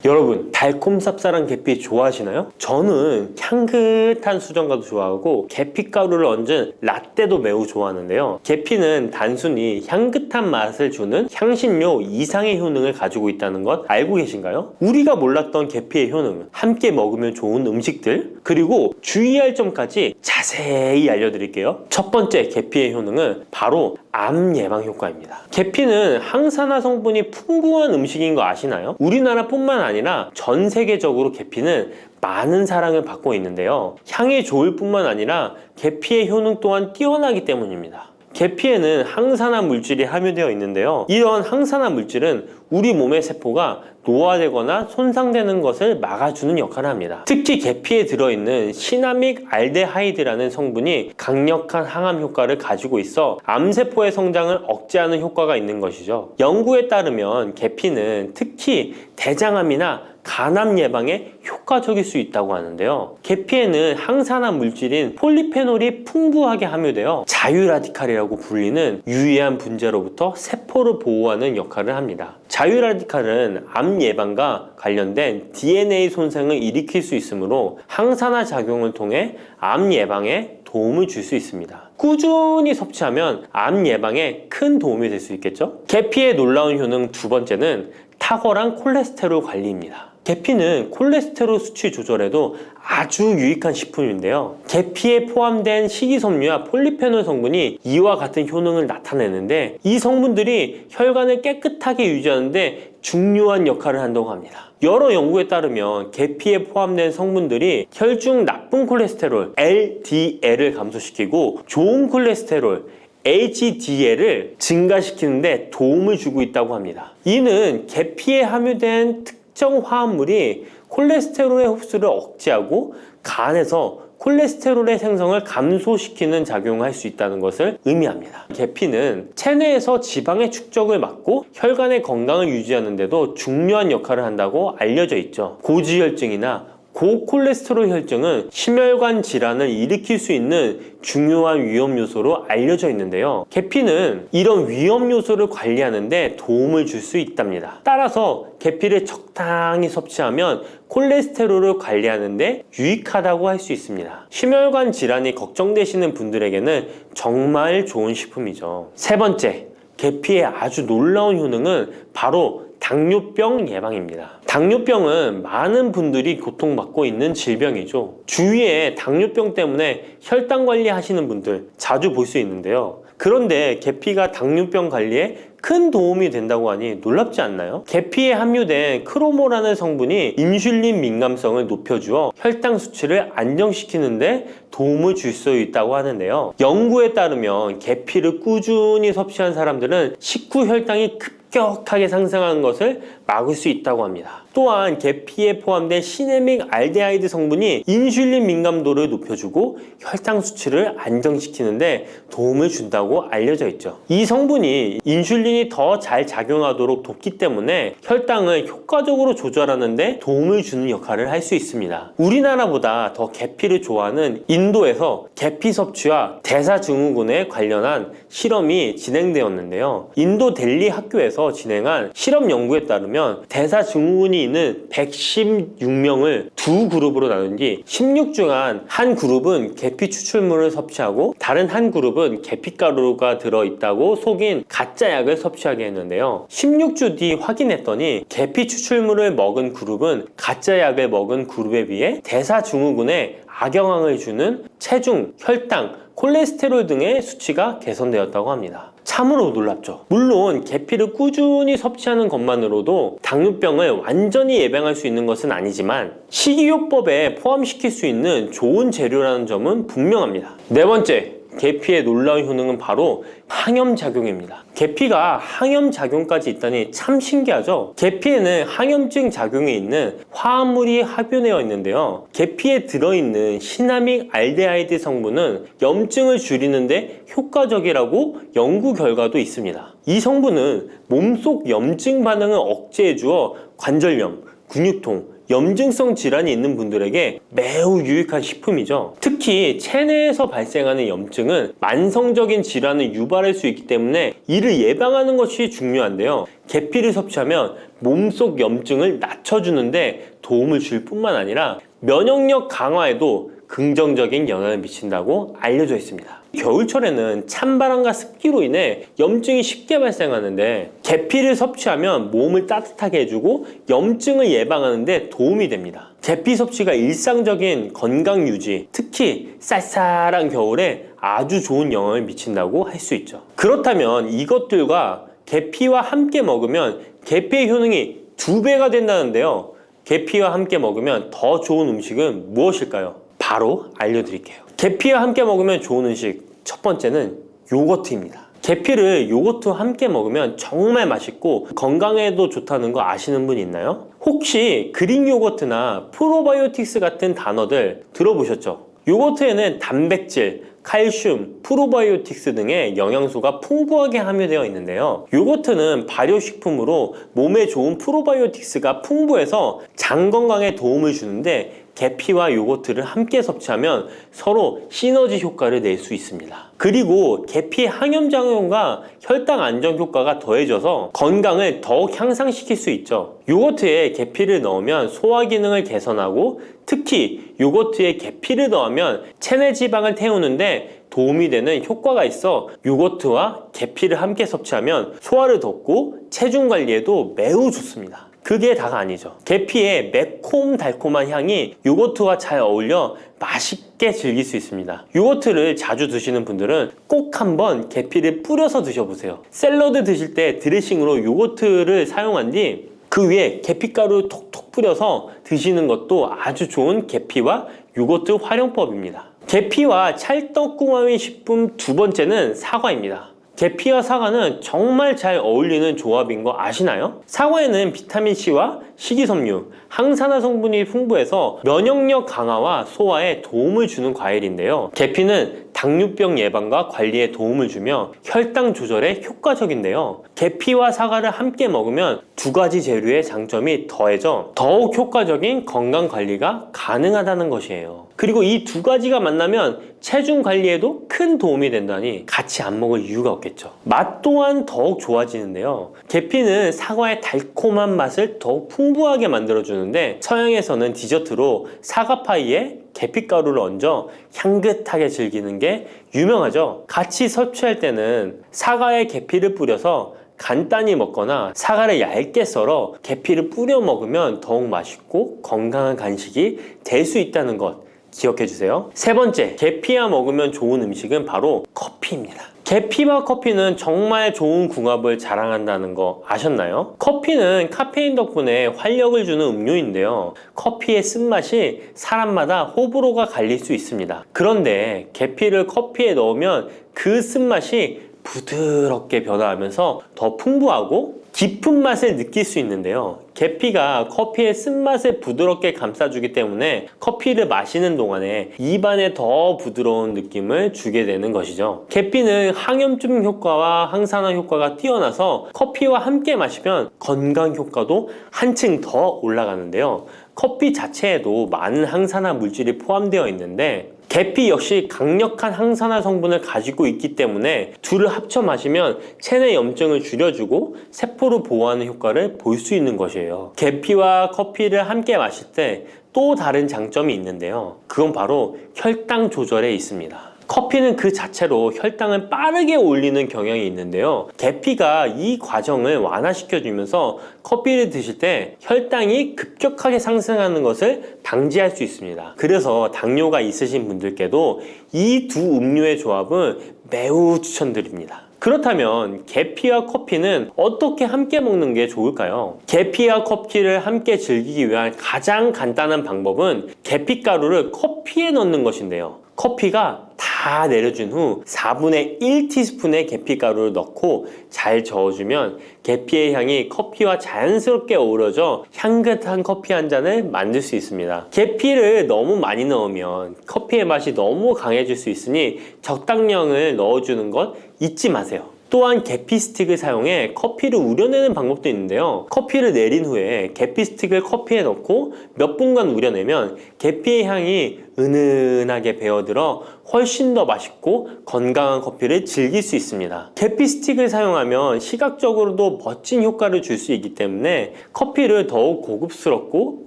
여러분, 달콤 쌉쌀한 계피 좋아하시나요? 저는 향긋한 수정과도 좋아하고 계피가루를 얹은 라떼도 매우 좋아하는데요. 계피는 단순히 향긋한 맛을 주는 향신료 이상의 효능을 가지고 있다는 것 알고 계신가요? 우리가 몰랐던 계피의 효능, 함께 먹으면 좋은 음식들, 그리고 주의할 점까지 자세히 알려드릴게요. 첫 번째 계피의 효능은 바로 암 예방 효과입니다. 계피는 항산화 성분이 풍부한 음식인 거 아시나요? 우리나라뿐만 아니라 전 세계적으로 계피는 많은 사랑을 받고 있는데요. 향이 좋을 뿐만 아니라 계피의 효능 또한 뛰어나기 때문입니다. 계피에는 항산화 물질이 함유되어 있는데요. 이런 항산화 물질은 우리 몸의 세포가 노화되거나 손상되는 것을 막아주는 역할을 합니다. 특히 계피에 들어있는 시나믹 알데하이드라는 성분이 강력한 항암 효과를 가지고 있어 암세포의 성장을 억제하는 효과가 있는 것이죠. 연구에 따르면 계피는 특히 대장암이나 간암 예방에 효과적일 수 있다고 하는데요. 계피에는 항산화 물질인 폴리페놀이 풍부하게 함유되어 자유라디칼이라고 불리는 유해한 분자로부터 세포를 보호하는 역할을 합니다. 자유라디칼은 암 예방과 관련된 DNA 손상을 일으킬 수 있으므로 항산화 작용을 통해 암 예방에 도움을 줄 수 있습니다. 꾸준히 섭취하면 암 예방에 큰 도움이 될 수 있겠죠? 계피의 놀라운 효능 두 번째는 탁월한 콜레스테롤 관리입니다. 계피는 콜레스테롤 수치 조절에도 아주 유익한 식품인데요. 계피에 포함된 식이섬유와 폴리페놀 성분이 이와 같은 효능을 나타내는데 이 성분들이 혈관을 깨끗하게 유지하는데 중요한 역할을 한다고 합니다. 여러 연구에 따르면 계피에 포함된 성분들이 혈중 나쁜 콜레스테롤 LDL을 감소시키고 좋은 콜레스테롤 HDL을 증가시키는데 도움을 주고 있다고 합니다. 이는 계피에 함유된 특정 화합물이 콜레스테롤의 흡수를 억제하고 간에서 콜레스테롤의 생성을 감소시키는 작용을 할 수 있다는 것을 의미합니다. 계피는 체내에서 지방의 축적을 막고 혈관의 건강을 유지하는 데도 중요한 역할을 한다고 알려져 있죠. 고지혈증이나 고콜레스테롤 혈증은 심혈관 질환을 일으킬 수 있는 중요한 위험 요소로 알려져 있는데요. 계피는 이런 위험 요소를 관리하는 데 도움을 줄 수 있답니다. 따라서 계피를 적당히 섭취하면 콜레스테롤을 관리하는 데 유익하다고 할 수 있습니다. 심혈관 질환이 걱정되시는 분들에게는 정말 좋은 식품이죠. 세 번째, 계피의 아주 놀라운 효능은 바로 당뇨병 예방입니다. 당뇨병은 많은 분들이 고통받고 있는 질병이죠. 주위에 당뇨병 때문에 혈당 관리하시는 분들 자주 볼 수 있는데요. 그런데 계피가 당뇨병 관리에 큰 도움이 된다고 하니 놀랍지 않나요? 계피에 함유된 크로모라는 성분이 인슐린 민감성을 높여주어 혈당 수치를 안정시키는데 도움을 줄 수 있다고 하는데요. 연구에 따르면 계피를 꾸준히 섭취한 사람들은 식후 혈당이 급격하게 상승하는 것을 막을 수 있다고 합니다. 또한 계피에 포함된 시나믹 알데하이드 성분이 인슐린 민감도를 높여주고 혈당 수치를 안정시키는데 도움을 준다고 알려져 있죠. 이 성분이 인슐린이 더 잘 작용하도록 돕기 때문에 혈당을 효과적으로 조절하는데 도움을 주는 역할을 할 수 있습니다. 우리나라보다 더 계피를 좋아하는 인도에서 계피 섭취와 대사증후군에 관련한 실험이 진행되었는데요. 인도 델리 학교에서 진행한 실험 연구에 따르면 대사증후군이 있는 116명을 두 그룹으로 나눈 뒤 16주간 한 그룹은 계피 추출물을 섭취하고 다른 한 그룹은 계피가루가 들어있다고 속인 가짜 약을 섭취하게 했는데요. 16주 뒤 확인했더니 계피 추출물을 먹은 그룹은 가짜 약을 먹은 그룹에 비해 대사증후군에 악영향을 주는 체중, 혈당, 콜레스테롤 등의 수치가 개선되었다고 합니다. 참으로 놀랍죠. 물론 계피를 꾸준히 섭취하는 것만으로도 당뇨병을 완전히 예방할 수 있는 것은 아니지만 식이요법에 포함시킬 수 있는 좋은 재료라는 점은 분명합니다. 네 번째, 계피의 놀라운 효능은 바로 항염작용입니다. 계피가 항염작용까지 있다니 참 신기하죠? 계피에는 항염증 작용이 있는 화합물이 함유되어 있는데요. 계피에 들어있는 시나믹 알데하이드 성분은 염증을 줄이는데 효과적이라고 연구 결과도 있습니다. 이 성분은 몸속 염증 반응을 억제해 주어 관절염, 근육통, 염증성 질환이 있는 분들에게 매우 유익한 식품이죠. 특히 체내에서 발생하는 염증은 만성적인 질환을 유발할 수 있기 때문에 이를 예방하는 것이 중요한데요. 계피를 섭취하면 몸속 염증을 낮춰주는데 도움을 줄 뿐만 아니라 면역력 강화에도 긍정적인 영향을 미친다고 알려져 있습니다. 겨울철에는 찬바람과 습기로 인해 염증이 쉽게 발생하는데 계피를 섭취하면 몸을 따뜻하게 해주고 염증을 예방하는 데 도움이 됩니다. 계피 섭취가 일상적인 건강 유지, 특히 쌀쌀한 겨울에 아주 좋은 영향을 미친다고 할 수 있죠. 그렇다면 이것들과 계피와 함께 먹으면 계피의 효능이 2배가 된다는데요. 계피와 함께 먹으면 더 좋은 음식은 무엇일까요? 바로 알려드릴게요. 계피와 함께 먹으면 좋은 음식, 첫 번째는 요거트입니다. 계피를 요거트와 함께 먹으면 정말 맛있고 건강에도 좋다는 거 아시는 분 있나요? 혹시 그릭 요거트나 프로바이오틱스 같은 단어들 들어보셨죠? 요거트에는 단백질, 칼슘, 프로바이오틱스 등의 영양소가 풍부하게 함유되어 있는데요. 요거트는 발효식품으로 몸에 좋은 프로바이오틱스가 풍부해서 장 건강에 도움을 주는데 계피와 요거트를 함께 섭취하면 서로 시너지 효과를 낼 수 있습니다. 그리고 계피의 항염작용과 혈당 안정 효과가 더해져서 건강을 더욱 향상시킬 수 있죠. 요거트에 계피를 넣으면 소화 기능을 개선하고 특히 요거트에 계피를 넣으면 체내 지방을 태우는데 도움이 되는 효과가 있어 요거트와 계피를 함께 섭취하면 소화를 돋고 체중 관리에도 매우 좋습니다. 그게 다가 아니죠. 계피의 매콤달콤한 향이 요거트와 잘 어울려 맛있게 즐길 수 있습니다. 요거트를 자주 드시는 분들은 꼭 한번 계피를 뿌려서 드셔보세요. 샐러드 드실 때 드레싱으로 요거트를 사용한 뒤 그 위에 계피가루 톡톡 뿌려서 드시는 것도 아주 좋은 계피와 요거트 활용법입니다. 계피와 찰떡궁합인 식품 두 번째는 사과입니다. 계피와 사과는 정말 잘 어울리는 조합인 거 아시나요? 사과에는 비타민C와 식이섬유, 항산화 성분이 풍부해서 면역력 강화와 소화에 도움을 주는 과일인데요. 계피는 당뇨병 예방과 관리에 도움을 주며 혈당 조절에 효과적인데요. 계피와 사과를 함께 먹으면 두 가지 재료의 장점이 더해져 더욱 효과적인 건강 관리가 가능하다는 것이에요. 그리고 이 두 가지가 만나면 체중 관리에도 큰 도움이 된다니 같이 안 먹을 이유가 없겠죠. 맛 또한 더욱 좋아지는데요. 계피는 사과의 달콤한 맛을 더욱 풍부하게 만들어주는데 서양에서는 디저트로 사과파이에 계피가루를 얹어 향긋하게 즐기는 게 유명하죠. 같이 섭취할 때는 사과에 계피를 뿌려서 간단히 먹거나 사과를 얇게 썰어 계피를 뿌려 먹으면 더욱 맛있고 건강한 간식이 될 수 있다는 것 기억해 주세요. 세 번째, 계피와 먹으면 좋은 음식은 바로 커피입니다. 계피와 커피는 정말 좋은 궁합을 자랑한다는 거 아셨나요? 커피는 카페인 덕분에 활력을 주는 음료인데요. 커피의 쓴맛이 사람마다 호불호가 갈릴 수 있습니다. 그런데 계피를 커피에 넣으면 그 쓴맛이 부드럽게 변화하면서 더 풍부하고 깊은 맛을 느낄 수 있는데요. 계피가 커피의 쓴맛을 부드럽게 감싸주기 때문에 커피를 마시는 동안에 입안에 더 부드러운 느낌을 주게 되는 것이죠. 계피는 항염증 효과와 항산화 효과가 뛰어나서 커피와 함께 마시면 건강 효과도 한층 더 올라가는데요. 커피 자체에도 많은 항산화 물질이 포함되어 있는데 계피 역시 강력한 항산화 성분을 가지고 있기 때문에 둘을 합쳐 마시면 체내 염증을 줄여주고 세포를 보호하는 효과를 볼 수 있는 것이에요. 계피와 커피를 함께 마실 때 또 다른 장점이 있는데요. 그건 바로 혈당 조절에 있습니다. 커피는 그 자체로 혈당을 빠르게 올리는 경향이 있는데요. 계피가 이 과정을 완화시켜주면서 커피를 드실 때 혈당이 급격하게 상승하는 것을 방지할 수 있습니다. 그래서 당뇨가 있으신 분들께도 이 두 음료의 조합은 매우 추천드립니다. 그렇다면 계피와 커피는 어떻게 함께 먹는 게 좋을까요? 계피와 커피를 함께 즐기기 위한 가장 간단한 방법은 계피가루를 커피에 넣는 것인데요. 커피가 다 내려준 후 4분의 1티스푼의 계피가루를 넣고 잘 저어주면 계피의 향이 커피와 자연스럽게 어우러져 향긋한 커피 한 잔을 만들 수 있습니다. 계피를 너무 많이 넣으면 커피의 맛이 너무 강해질 수 있으니 적당량을 넣어주는 것 잊지 마세요. 또한 계피 스틱을 사용해 커피를 우려내는 방법도 있는데요. 커피를 내린 후에 계피 스틱을 커피에 넣고 몇 분간 우려내면 계피의 향이 은은하게 배어들어 훨씬 더 맛있고 건강한 커피를 즐길 수 있습니다. 계피 스틱을 사용하면 시각적으로도 멋진 효과를 줄 수 있기 때문에 커피를 더욱 고급스럽고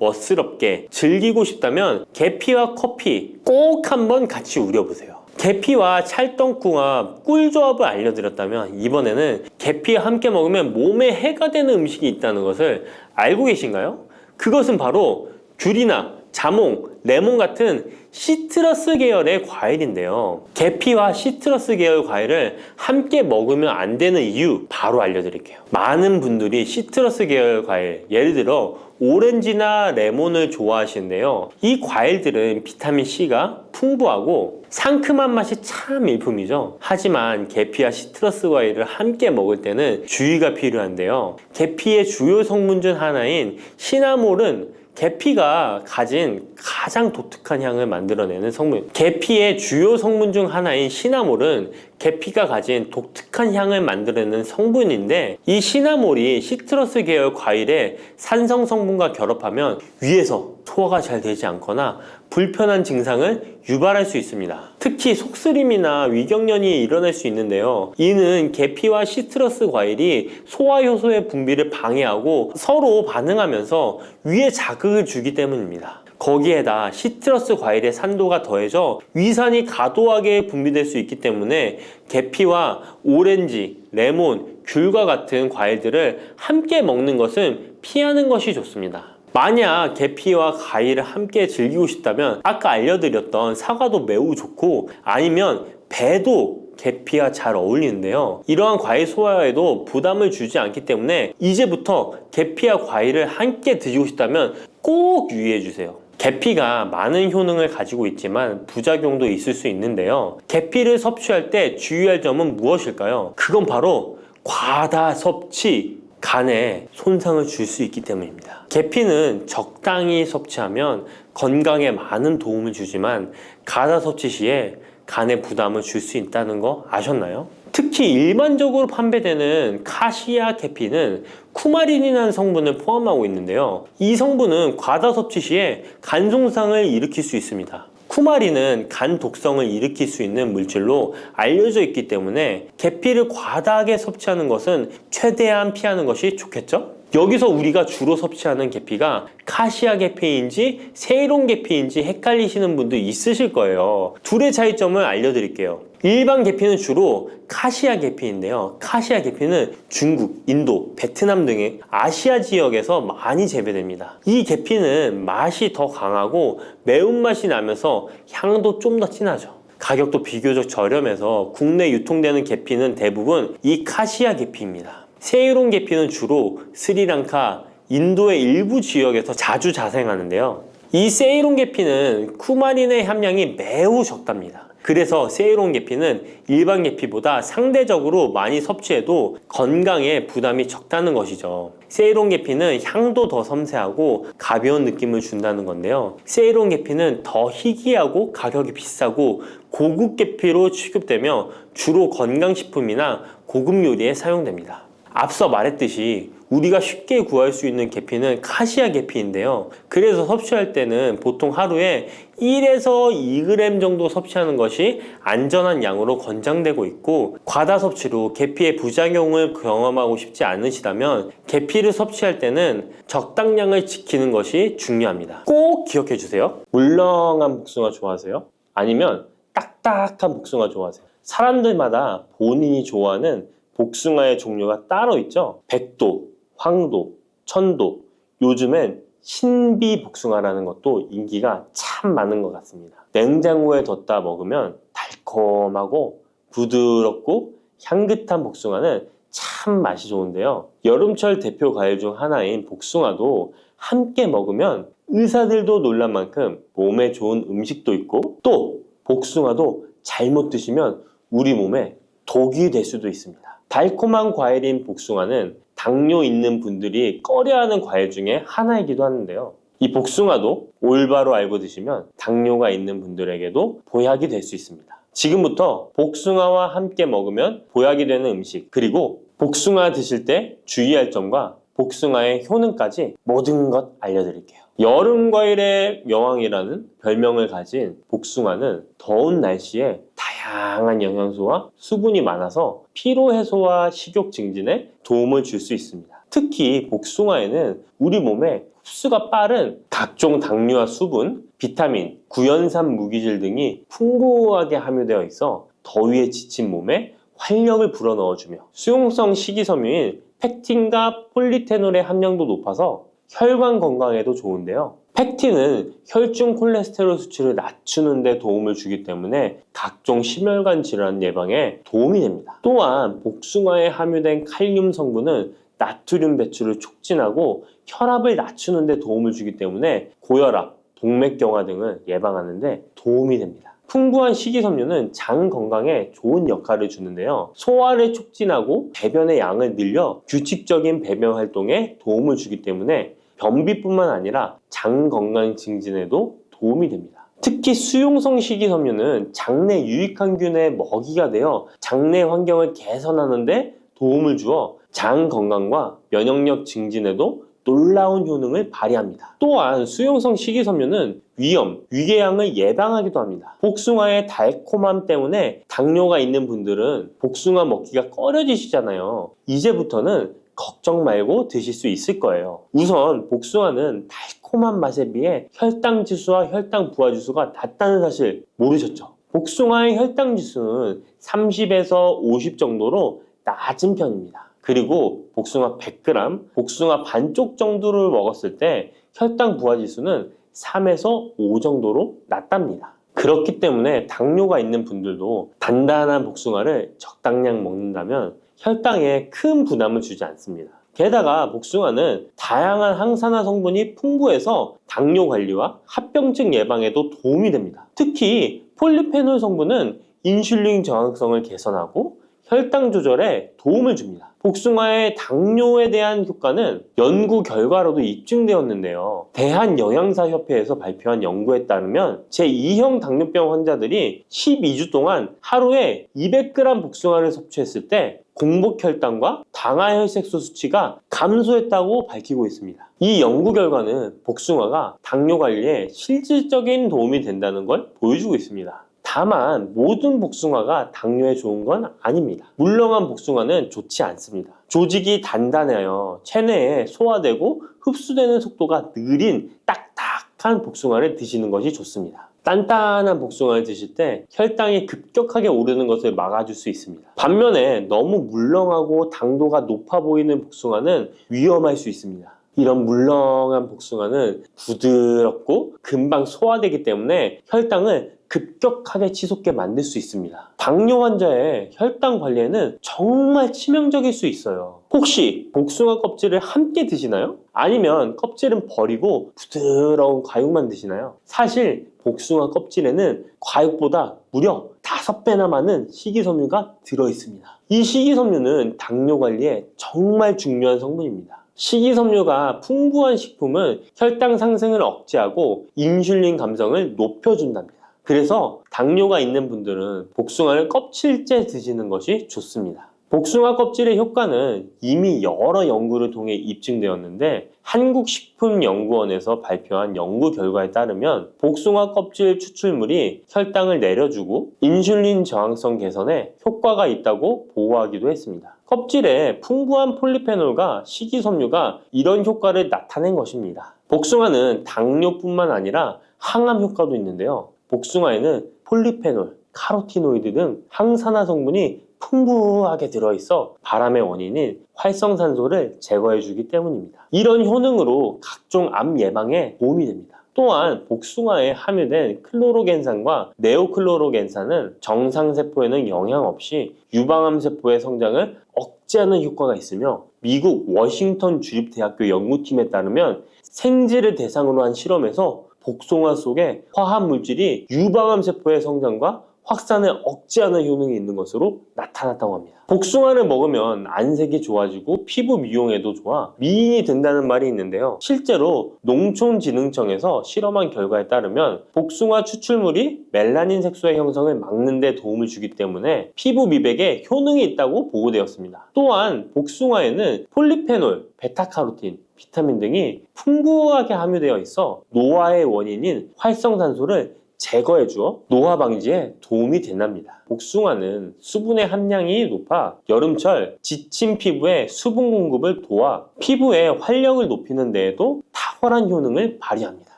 멋스럽게 즐기고 싶다면 계피와 커피 꼭 한번 같이 우려보세요. 계피와 찰떡궁합 꿀조합을 알려드렸다면 이번에는 계피와 함께 먹으면 몸에 해가 되는 음식이 있다는 것을 알고 계신가요? 그것은 바로 귤이나 자몽, 레몬 같은 시트러스 계열의 과일인데요. 계피와 시트러스 계열 과일을 함께 먹으면 안 되는 이유 바로 알려드릴게요. 많은 분들이 시트러스 계열 과일, 예를 들어 오렌지나 레몬을 좋아하시는데요. 이 과일들은 비타민C가 풍부하고 상큼한 맛이 참 일품이죠. 하지만 계피와 시트러스 과일을 함께 먹을 때는 주의가 필요한데요. 계피의 주요 성분 중 하나인 시나몰은 계피가 가진 가장 독특한 향을 만들어내는 성분. 계피의 주요 성분 중 하나인 시나몰은 계피가 가진 독특한 향을 만들어내는 성분인데, 이 시나몰이 시트러스 계열 과일의 산성 성분과 결합하면 위에서 소화가 잘 되지 않거나 불편한 증상을 유발할 수 있습니다. 특히 속쓰림이나 위경련이 일어날 수 있는데요. 이는 계피와 시트러스 과일이 소화 효소의 분비를 방해하고 서로 반응하면서 위에 자극을 주기 때문입니다. 거기에다 시트러스 과일의 산도가 더해져 위산이 과도하게 분비될 수 있기 때문에 계피와 오렌지, 레몬, 귤과 같은 과일들을 함께 먹는 것은 피하는 것이 좋습니다. 만약 계피와 과일을 함께 즐기고 싶다면 아까 알려드렸던 사과도 매우 좋고, 아니면 배도 계피와 잘 어울리는데요. 이러한 과일 소화에도 부담을 주지 않기 때문에 이제부터 계피와 과일을 함께 드시고 싶다면 꼭 유의해 주세요. 계피가 많은 효능을 가지고 있지만 부작용도 있을 수 있는데요. 계피를 섭취할 때 주의할 점은 무엇일까요? 그건 바로 과다 섭취, 간에 손상을 줄 수 있기 때문입니다. 계피는 적당히 섭취하면 건강에 많은 도움을 주지만 과다 섭취 시에 간에 부담을 줄 수 있다는 거 아셨나요? 특히 일반적으로 판매되는 카시아 계피는 쿠마린이라는 성분을 포함하고 있는데요. 이 성분은 과다 섭취 시에 간 손상을 일으킬 수 있습니다. 쿠마린은 간 독성을 일으킬 수 있는 물질로 알려져 있기 때문에 계피를 과다하게 섭취하는 것은 최대한 피하는 것이 좋겠죠? 여기서 우리가 주로 섭취하는 계피가 카시아 계피인지 세이론 계피인지 헷갈리시는 분도 있으실 거예요. 둘의 차이점을 알려드릴게요. 일반 계피는 주로 카시아 계피인데요. 카시아 계피는 중국, 인도, 베트남 등의 아시아 지역에서 많이 재배됩니다. 이 계피는 맛이 더 강하고 매운맛이 나면서 향도 좀 더 진하죠. 가격도 비교적 저렴해서 국내 유통되는 계피는 대부분 이 카시아 계피입니다. 세이론 계피는 주로 스리랑카, 인도의 일부 지역에서 자주 자생하는데요. 이 세이론 계피는 쿠마린의 함량이 매우 적답니다. 그래서 세이론 계피는 일반 계피보다 상대적으로 많이 섭취해도 건강에 부담이 적다는 것이죠. 세이론 계피는 향도 더 섬세하고 가벼운 느낌을 준다는 건데요. 세이론 계피는 더 희귀하고 가격이 비싸고 고급 계피로 취급되며 주로 건강식품이나 고급 요리에 사용됩니다. 앞서 말했듯이 우리가 쉽게 구할 수 있는 계피는 카시아 계피인데요. 그래서 섭취할 때는 보통 하루에 1에서 2g 정도 섭취하는 것이 안전한 양으로 권장되고 있고, 과다 섭취로 계피의 부작용을 경험하고 싶지 않으시다면 계피를 섭취할 때는 적당량을 지키는 것이 중요합니다. 꼭 기억해 주세요. 물렁한 복숭아 좋아하세요? 아니면 딱딱한 복숭아 좋아하세요? 사람들마다 본인이 좋아하는 복숭아의 종류가 따로 있죠. 백도, 황도, 천도, 요즘엔 신비 복숭아라는 것도 인기가 참 많은 것 같습니다. 냉장고에 뒀다 먹으면 달콤하고 부드럽고 향긋한 복숭아는 참 맛이 좋은데요. 여름철 대표 과일 중 하나인 복숭아도 함께 먹으면 의사들도 놀란 만큼 몸에 좋은 음식도 있고, 또 복숭아도 잘못 드시면 우리 몸에 독이 될 수도 있습니다. 달콤한 과일인 복숭아는 당뇨 있는 분들이 꺼려하는 과일 중에 하나이기도 하는데요. 이 복숭아도 올바로 알고 드시면 당뇨가 있는 분들에게도 보약이 될 수 있습니다. 지금부터 복숭아와 함께 먹으면 보약이 되는 음식, 그리고 복숭아 드실 때 주의할 점과 복숭아의 효능까지 모든 것 알려드릴게요. 여름 과일의 여왕이라는 별명을 가진 복숭아는 더운 날씨에 다양한 영양소와 수분이 많아서 피로 해소와 식욕 증진에 도움을 줄 수 있습니다. 특히 복숭아에는 우리 몸에 흡수가 빠른 각종 당류와 수분, 비타민, 구연산 무기질 등이 풍부하게 함유되어 있어 더위에 지친 몸에 활력을 불어넣어주며 수용성 식이섬유인 펙틴과 폴리페놀의 함량도 높아서 혈관 건강에도 좋은데요. 펙틴은 혈중 콜레스테롤 수치를 낮추는 데 도움을 주기 때문에 각종 심혈관 질환 예방에 도움이 됩니다. 또한 복숭아에 함유된 칼륨 성분은 나트륨 배출을 촉진하고 혈압을 낮추는 데 도움을 주기 때문에 고혈압, 동맥경화 등을 예방하는 데 도움이 됩니다. 풍부한 식이섬유는 장 건강에 좋은 역할을 주는데요. 소화를 촉진하고 배변의 양을 늘려 규칙적인 배변 활동에 도움을 주기 때문에 변비뿐만 아니라 장 건강 증진에도 도움이 됩니다. 특히 수용성 식이섬유는 장내 유익항균의 먹이가 되어 장내 환경을 개선하는 데 도움을 주어 장 건강과 면역력 증진에도 놀라운 효능을 발휘합니다. 또한 수용성 식이섬유는 위염, 위궤양을 예방하기도 합니다. 복숭아의 달콤함 때문에 당뇨가 있는 분들은 복숭아 먹기가 꺼려지시잖아요. 이제부터는 걱정 말고 드실 수 있을 거예요. 우선 복숭아는 달콤한 맛에 비해 혈당 지수와 혈당 부하 지수가 낮다는 사실 모르셨죠? 복숭아의 혈당 지수는 30에서 50 정도로 낮은 편입니다. 그리고 복숭아 100g, 복숭아 반쪽 정도를 먹었을 때 혈당 부하 지수는 3에서 5 정도로 낮답니다. 그렇기 때문에 당뇨가 있는 분들도 단단한 복숭아를 적당량 먹는다면 혈당에 큰 부담을 주지 않습니다. 게다가 복숭아는 다양한 항산화 성분이 풍부해서 당뇨 관리와 합병증 예방에도 도움이 됩니다. 특히 폴리페놀 성분은 인슐린 저항성을 개선하고 혈당 조절에 도움을 줍니다. 복숭아의 당뇨에 대한 효과는 연구 결과로도 입증되었는데요. 대한영양사협회에서 발표한 연구에 따르면 제2형 당뇨병 환자들이 12주 동안 하루에 200g 복숭아를 섭취했을 때 공복 혈당과 당화혈색소 수치가 감소했다고 밝히고 있습니다. 이 연구 결과는 복숭아가 당뇨 관리에 실질적인 도움이 된다는 걸 보여주고 있습니다. 다만 모든 복숭아가 당뇨에 좋은 건 아닙니다. 물렁한 복숭아는 좋지 않습니다. 조직이 단단해요. 체내에 소화되고 흡수되는 속도가 느린 딱딱한 복숭아를 드시는 것이 좋습니다. 단단한 복숭아를 드실 때 혈당이 급격하게 오르는 것을 막아줄 수 있습니다. 반면에 너무 물렁하고 당도가 높아 보이는 복숭아는 위험할 수 있습니다. 이런 물렁한 복숭아는 부드럽고 금방 소화되기 때문에 혈당을 급격하게 치솟게 만들 수 있습니다. 당뇨 환자의 혈당 관리에는 정말 치명적일 수 있어요. 혹시 복숭아 껍질을 함께 드시나요? 아니면 껍질은 버리고 부드러운 과육만 드시나요? 사실 복숭아 껍질에는 과육보다 무려 5배나 많은 식이섬유가 들어있습니다. 이 식이섬유는 당뇨 관리에 정말 중요한 성분입니다. 식이섬유가 풍부한 식품은 혈당 상승을 억제하고 인슐린 감성을 높여준답니다. 그래서 당뇨가 있는 분들은 복숭아를 껍질째 드시는 것이 좋습니다. 복숭아 껍질의 효과는 이미 여러 연구를 통해 입증되었는데 한국식품연구원에서 발표한 연구 결과에 따르면 복숭아 껍질 추출물이 혈당을 내려주고 인슐린 저항성 개선에 효과가 있다고 보고하기도 했습니다. 껍질에 풍부한 폴리페놀과 식이섬유가 이런 효과를 나타낸 것입니다. 복숭아는 당뇨뿐만 아니라 항암 효과도 있는데요. 복숭아에는 폴리페놀, 카로티노이드 등 항산화 성분이 풍부하게 들어있어 바람의 원인인 활성산소를 제거해주기 때문입니다. 이런 효능으로 각종 암 예방에 도움이 됩니다. 또한 복숭아에 함유된 클로로겐산과 네오클로로겐산은 정상세포에는 영향 없이 유방암세포의 성장을 억제하는 효과가 있으며 미국 워싱턴 주립대학교 연구팀에 따르면 생쥐를 대상으로 한 실험에서 복숭아 속에 화합물질이 유방암세포의 성장과 확산을 억제하는 효능이 있는 것으로 나타났다고 합니다. 복숭아를 먹으면 안색이 좋아지고 피부 미용에도 좋아 미인이 된다는 말이 있는데요. 실제로 농촌진흥청에서 실험한 결과에 따르면 복숭아 추출물이 멜라닌 색소의 형성을 막는 데 도움을 주기 때문에 피부 미백에 효능이 있다고 보고되었습니다. 또한 복숭아에는 폴리페놀, 베타카로틴, 비타민 등이 풍부하게 함유되어 있어 노화의 원인인 활성산소를 제거해 주어 노화 방지에 도움이 된답니다. 복숭아는 수분의 함량이 높아 여름철 지친 피부에 수분 공급을 도와 피부의 활력을 높이는 데에도 탁월한 효능을 발휘합니다.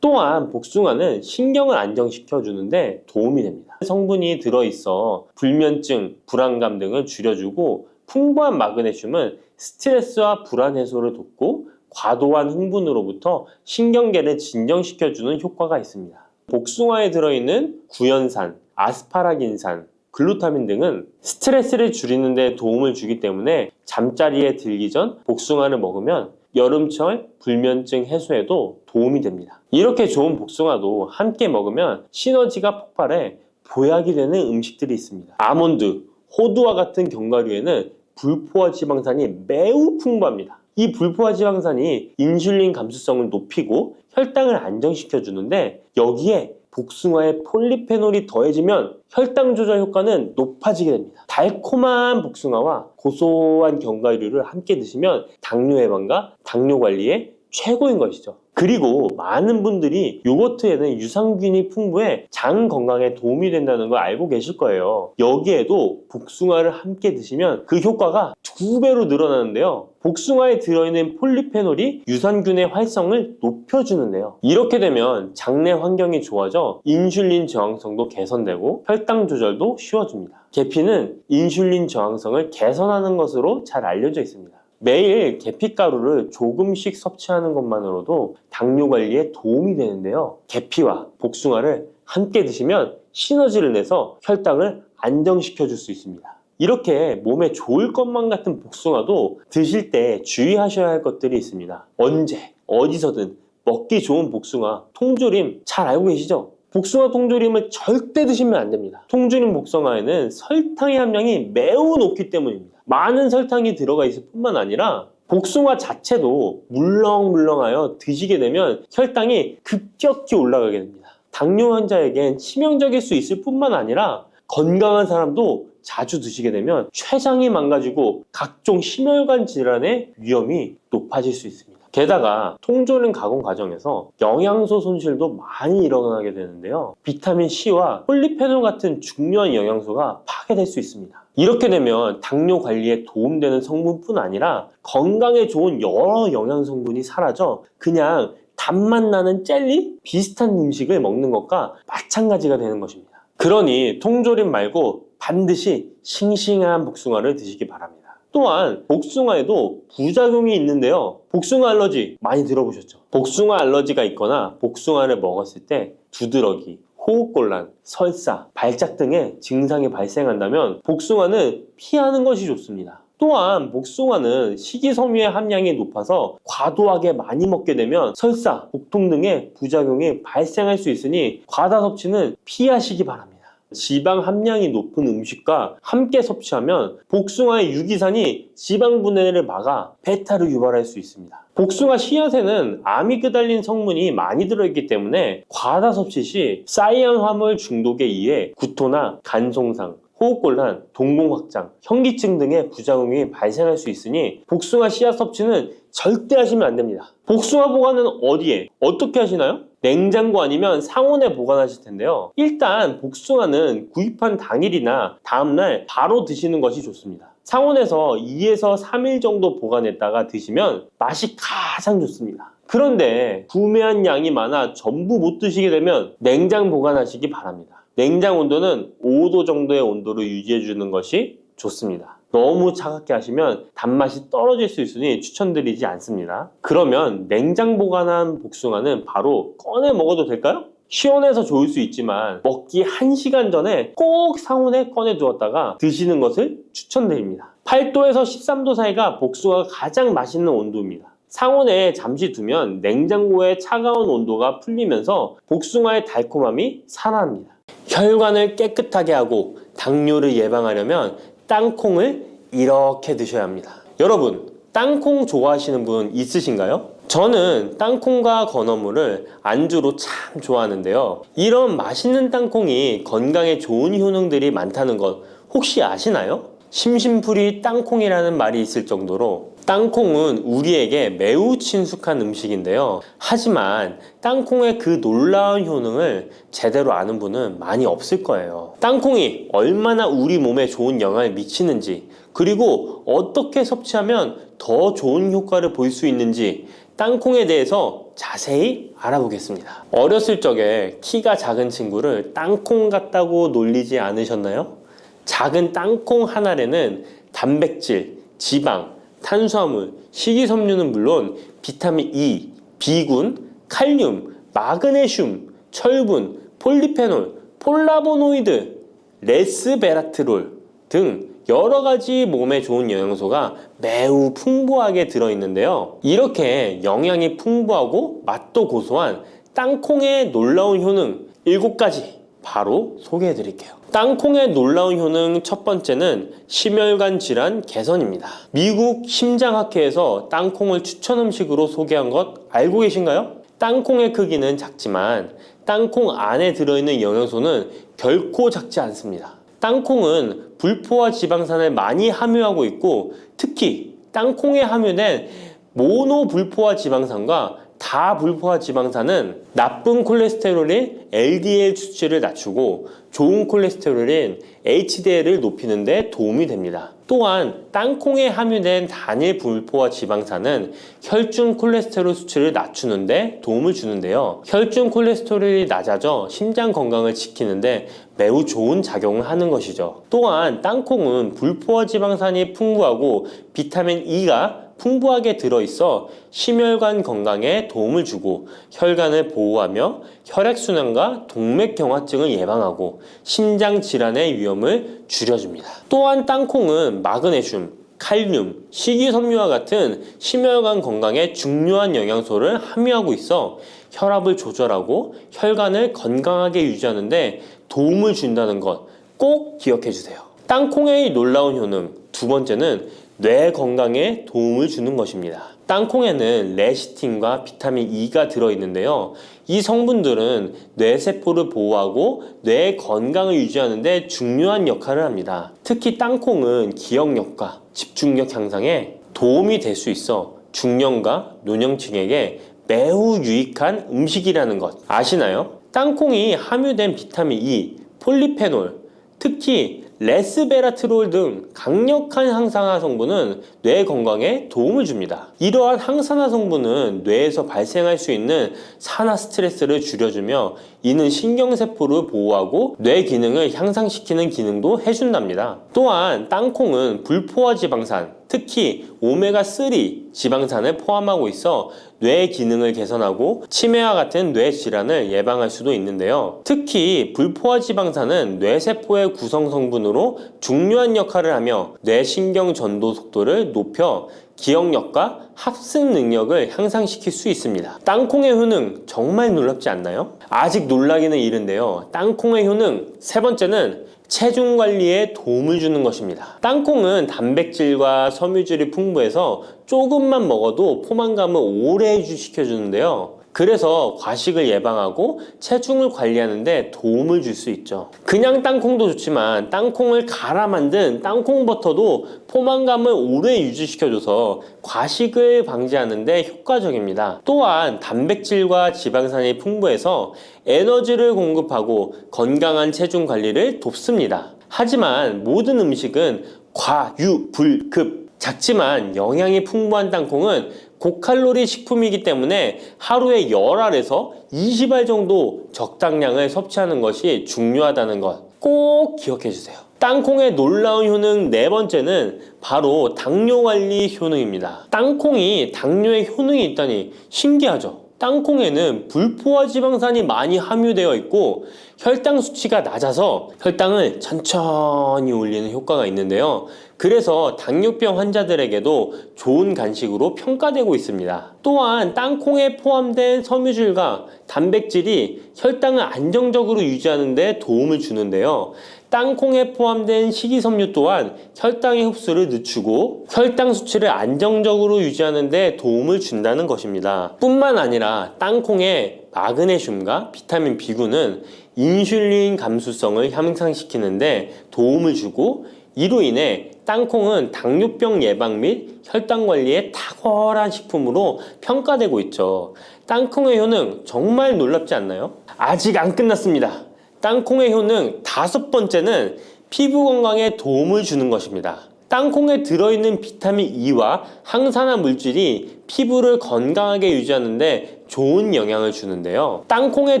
또한 복숭아는 신경을 안정시켜 주는데 도움이 됩니다. 성분이 들어있어 불면증, 불안감 등을 줄여주고 풍부한 마그네슘은 스트레스와 불안 해소를 돕고 과도한 흥분으로부터 신경계를 진정시켜주는 효과가 있습니다. 복숭아에 들어있는 구연산, 아스파라긴산, 글루타민 등은 스트레스를 줄이는 데 도움을 주기 때문에 잠자리에 들기 전 복숭아를 먹으면 여름철 불면증 해소에도 도움이 됩니다. 이렇게 좋은 복숭아도 함께 먹으면 시너지가 폭발해 보약이 되는 음식들이 있습니다. 아몬드, 호두와 같은 견과류에는 불포화 지방산이 매우 풍부합니다. 이 불포화 지방산이 인슐린 감수성을 높이고 혈당을 안정시켜 주는데 여기에 복숭아의 폴리페놀이 더해지면 혈당 조절 효과는 높아지게 됩니다. 달콤한 복숭아와 고소한 견과류를 함께 드시면 당뇨 예방과 당뇨 관리에 최고인 것이죠. 그리고 많은 분들이 요거트에는 유산균이 풍부해 장 건강에 도움이 된다는 걸 알고 계실 거예요. 여기에도 복숭아를 함께 드시면 그 효과가 2배로 늘어나는데요. 복숭아에 들어있는 폴리페놀이 유산균의 활성을 높여주는데요. 이렇게 되면 장내 환경이 좋아져 인슐린 저항성도 개선되고 혈당 조절도 쉬워집니다. 계피는 인슐린 저항성을 개선하는 것으로 잘 알려져 있습니다. 매일 계피가루를 조금씩 섭취하는 것만으로도 당뇨 관리에 도움이 되는데요. 계피와 복숭아를 함께 드시면 시너지를 내서 혈당을 안정시켜 줄 수 있습니다. 이렇게 몸에 좋을 것만 같은 복숭아도 드실 때 주의하셔야 할 것들이 있습니다. 언제, 어디서든 먹기 좋은 복숭아, 통조림 잘 알고 계시죠? 복숭아 통조림을 절대 드시면 안 됩니다. 통조림 복숭아에는 설탕의 함량이 매우 높기 때문입니다. 많은 설탕이 들어가 있을 뿐만 아니라 복숭아 자체도 물렁물렁하여 드시게 되면 혈당이 급격히 올라가게 됩니다. 당뇨 환자에겐 치명적일 수 있을 뿐만 아니라 건강한 사람도 자주 드시게 되면 췌장이 망가지고 각종 심혈관 질환의 위험이 높아질 수 있습니다. 게다가 통조림 가공 과정에서 영양소 손실도 많이 일어나게 되는데요. 비타민 C와 폴리페놀 같은 중요한 영양소가 파괴될 수 있습니다. 이렇게 되면 당뇨 관리에 도움되는 성분뿐 아니라 건강에 좋은 여러 영양 성분이 사라져 그냥 단맛 나는 젤리? 비슷한 음식을 먹는 것과 마찬가지가 되는 것입니다. 그러니 통조림 말고 반드시 싱싱한 복숭아를 드시기 바랍니다. 또한 복숭아에도 부작용이 있는데요. 복숭아 알러지 많이 들어보셨죠? 복숭아 알러지가 있거나 복숭아를 먹었을 때 두드러기, 호흡곤란, 설사, 발작 등의 증상이 발생한다면 복숭아는 피하는 것이 좋습니다. 또한 복숭아는 식이섬유의 함량이 높아서 과도하게 많이 먹게 되면 설사, 복통 등의 부작용이 발생할 수 있으니 과다 섭취는 피하시기 바랍니다. 지방 함량이 높은 음식과 함께 섭취하면 복숭아의 유기산이 지방 분해를 막아 배탈을 유발할 수 있습니다. 복숭아 씨앗에는 아미그달린 성분이 많이 들어있기 때문에 과다 섭취 시 사이안 화물 중독에 의해 구토나 간 손상, 호흡곤란, 동공 확장, 현기증 등의 부작용이 발생할 수 있으니 복숭아 씨앗 섭취는 절대 하시면 안 됩니다. 복숭아 보관은 어디에? 어떻게 하시나요? 냉장고 아니면 상온에 보관하실 텐데요. 일단 복숭아는 구입한 당일이나 다음날 바로 드시는 것이 좋습니다. 상온에서 2에서 3일 정도 보관했다가 드시면 맛이 가장 좋습니다. 그런데 구매한 양이 많아 전부 못 드시게 되면 냉장 보관하시기 바랍니다. 냉장 온도는 5도 정도의 온도로 유지해 주는 것이 좋습니다. 너무 차갑게 하시면 단맛이 떨어질 수 있으니 추천드리지 않습니다. 그러면 냉장 보관한 복숭아는 바로 꺼내 먹어도 될까요? 시원해서 좋을 수 있지만 먹기 1시간 전에 꼭 상온에 꺼내 두었다가 드시는 것을 추천드립니다. 8도에서 13도 사이가 복숭아가 가장 맛있는 온도입니다. 상온에 잠시 두면 냉장고의 차가운 온도가 풀리면서 복숭아의 달콤함이 살아납니다. 혈관을 깨끗하게 하고 당뇨를 예방하려면 땅콩을 이렇게 드셔야 합니다. 여러분, 땅콩 좋아하시는 분 있으신가요? 저는 땅콩과 건어물을 안주로 참 좋아하는데요. 이런 맛있는 땅콩이 건강에 좋은 효능들이 많다는 것 혹시 아시나요? 심심풀이 땅콩이라는 말이 있을 정도로 땅콩은 우리에게 매우 친숙한 음식인데요. 하지만 땅콩의 그 놀라운 효능을 제대로 아는 분은 많이 없을 거예요. 땅콩이 얼마나 우리 몸에 좋은 영향을 미치는지, 그리고 어떻게 섭취하면 더 좋은 효과를 볼 수 있는지 땅콩에 대해서 자세히 알아보겠습니다. 어렸을 적에 키가 작은 친구를 땅콩 같다고 놀리지 않으셨나요? 작은 땅콩 한 알에는 단백질, 지방, 탄수화물, 식이섬유는 물론 비타민 E, B군, 칼륨, 마그네슘, 철분, 폴리페놀, 폴라보노이드, 레스베라트롤 등 여러 가지 몸에 좋은 영양소가 매우 풍부하게 들어있는데요. 이렇게 영양이 풍부하고 맛도 고소한 땅콩의 놀라운 효능 7가지 바로 소개해 드릴게요. 땅콩의 놀라운 효능 첫 번째는 심혈관 질환 개선입니다. 미국 심장학회에서 땅콩을 추천 음식으로 소개한 것 알고 계신가요? 땅콩의 크기는 작지만 땅콩 안에 들어있는 영양소는 결코 작지 않습니다. 땅콩은 불포화 지방산을 많이 함유하고 있고, 특히 땅콩에 함유된 모노불포화 지방산과 다불포화 지방산은 나쁜 콜레스테롤인 LDL 수치를 낮추고 좋은 콜레스테롤인 HDL을 높이는 데 도움이 됩니다. 또한 땅콩에 함유된 단일 불포화 지방산은 혈중 콜레스테롤 수치를 낮추는 데 도움을 주는데요. 혈중 콜레스테롤이 낮아져 심장 건강을 지키는데 매우 좋은 작용을 하는 것이죠. 또한 땅콩은 불포화 지방산이 풍부하고 비타민 E가 풍부하게 들어있어 심혈관 건강에 도움을 주고 혈관을 보호하며 혈액순환과 동맥경화증을 예방하고 심장 질환의 위험을 줄여줍니다. 또한 땅콩은 마그네슘, 칼륨, 식이섬유와 같은 심혈관 건강에 중요한 영양소를 함유하고 있어 혈압을 조절하고 혈관을 건강하게 유지하는 데 도움을 준다는 것 꼭 기억해 주세요. 땅콩의 놀라운 효능 두 번째는 뇌 건강에 도움을 주는 것입니다. 땅콩에는 레시틴과 비타민 E가 들어있는데요. 이 성분들은 뇌세포를 보호하고 뇌 건강을 유지하는 데 중요한 역할을 합니다. 특히 땅콩은 기억력과 집중력 향상에 도움이 될 수 있어 중년과 노년층에게 매우 유익한 음식이라는 것 아시나요? 땅콩이 함유된 비타민 E, 폴리페놀, 특히 레스베라트롤 등 강력한 항산화 성분은 뇌 건강에 도움을 줍니다. 이러한 항산화 성분은 뇌에서 발생할 수 있는 산화 스트레스를 줄여주며 이는 신경세포를 보호하고 뇌 기능을 향상시키는 기능도 해준답니다. 또한 땅콩은 불포화 지방산, 특히 오메가3 지방산을 포함하고 있어 뇌 기능을 개선하고 치매와 같은 뇌 질환을 예방할 수도 있는데요. 특히 불포화 지방산은 뇌세포의 구성 성분으로 중요한 역할을 하며 뇌신경 전도 속도를 높여 기억력과 합승 능력을 향상시킬 수 있습니다. 땅콩의 효능 정말 놀랍지 않나요? 아직 놀라기는 이른데요. 땅콩의 효능 세 번째는 체중 관리에 도움을 주는 것입니다. 땅콩은 단백질과 섬유질이 풍부해서 조금만 먹어도 포만감을 오래 유지시켜주는데요. 그래서 과식을 예방하고 체중을 관리하는 데 도움을 줄 수 있죠. 그냥 땅콩도 좋지만 땅콩을 갈아 만든 땅콩버터도 포만감을 오래 유지시켜줘서 과식을 방지하는 데 효과적입니다. 또한 단백질과 지방산이 풍부해서 에너지를 공급하고 건강한 체중 관리를 돕습니다. 하지만 모든 음식은 과유불급, 작지만 영양이 풍부한 땅콩은 고칼로리 식품이기 때문에 하루에 10알에서 20알 정도 적당량을 섭취하는 것이 중요하다는 것 꼭 기억해 주세요. 땅콩의 놀라운 효능 네 번째는 바로 당뇨 관리 효능입니다. 땅콩이 당뇨의 효능이 있다니 신기하죠? 땅콩에는 불포화 지방산이 많이 함유되어 있고 혈당 수치가 낮아서 혈당을 천천히 올리는 효과가 있는데요. 그래서 당뇨병 환자들에게도 좋은 간식으로 평가되고 있습니다. 또한 땅콩에 포함된 섬유질과 단백질이 혈당을 안정적으로 유지하는 데 도움을 주는데요. 땅콩에 포함된 식이섬유 또한 혈당의 흡수를 늦추고 혈당 수치를 안정적으로 유지하는 데 도움을 준다는 것입니다. 뿐만 아니라 땅콩의 마그네슘과 비타민 B9는 인슐린 감수성을 향상시키는데 도움을 주고 이로 인해 땅콩은 당뇨병 예방 및 혈당 관리에 탁월한 식품으로 평가되고 있죠. 땅콩의 효능 정말 놀랍지 않나요? 아직 안 끝났습니다. 땅콩의 효능 5번째는 피부 건강에 도움을 주는 것입니다. 땅콩에 들어있는 비타민 E와 항산화 물질이 피부를 건강하게 유지하는 데 좋은 영향을 주는데요. 땅콩에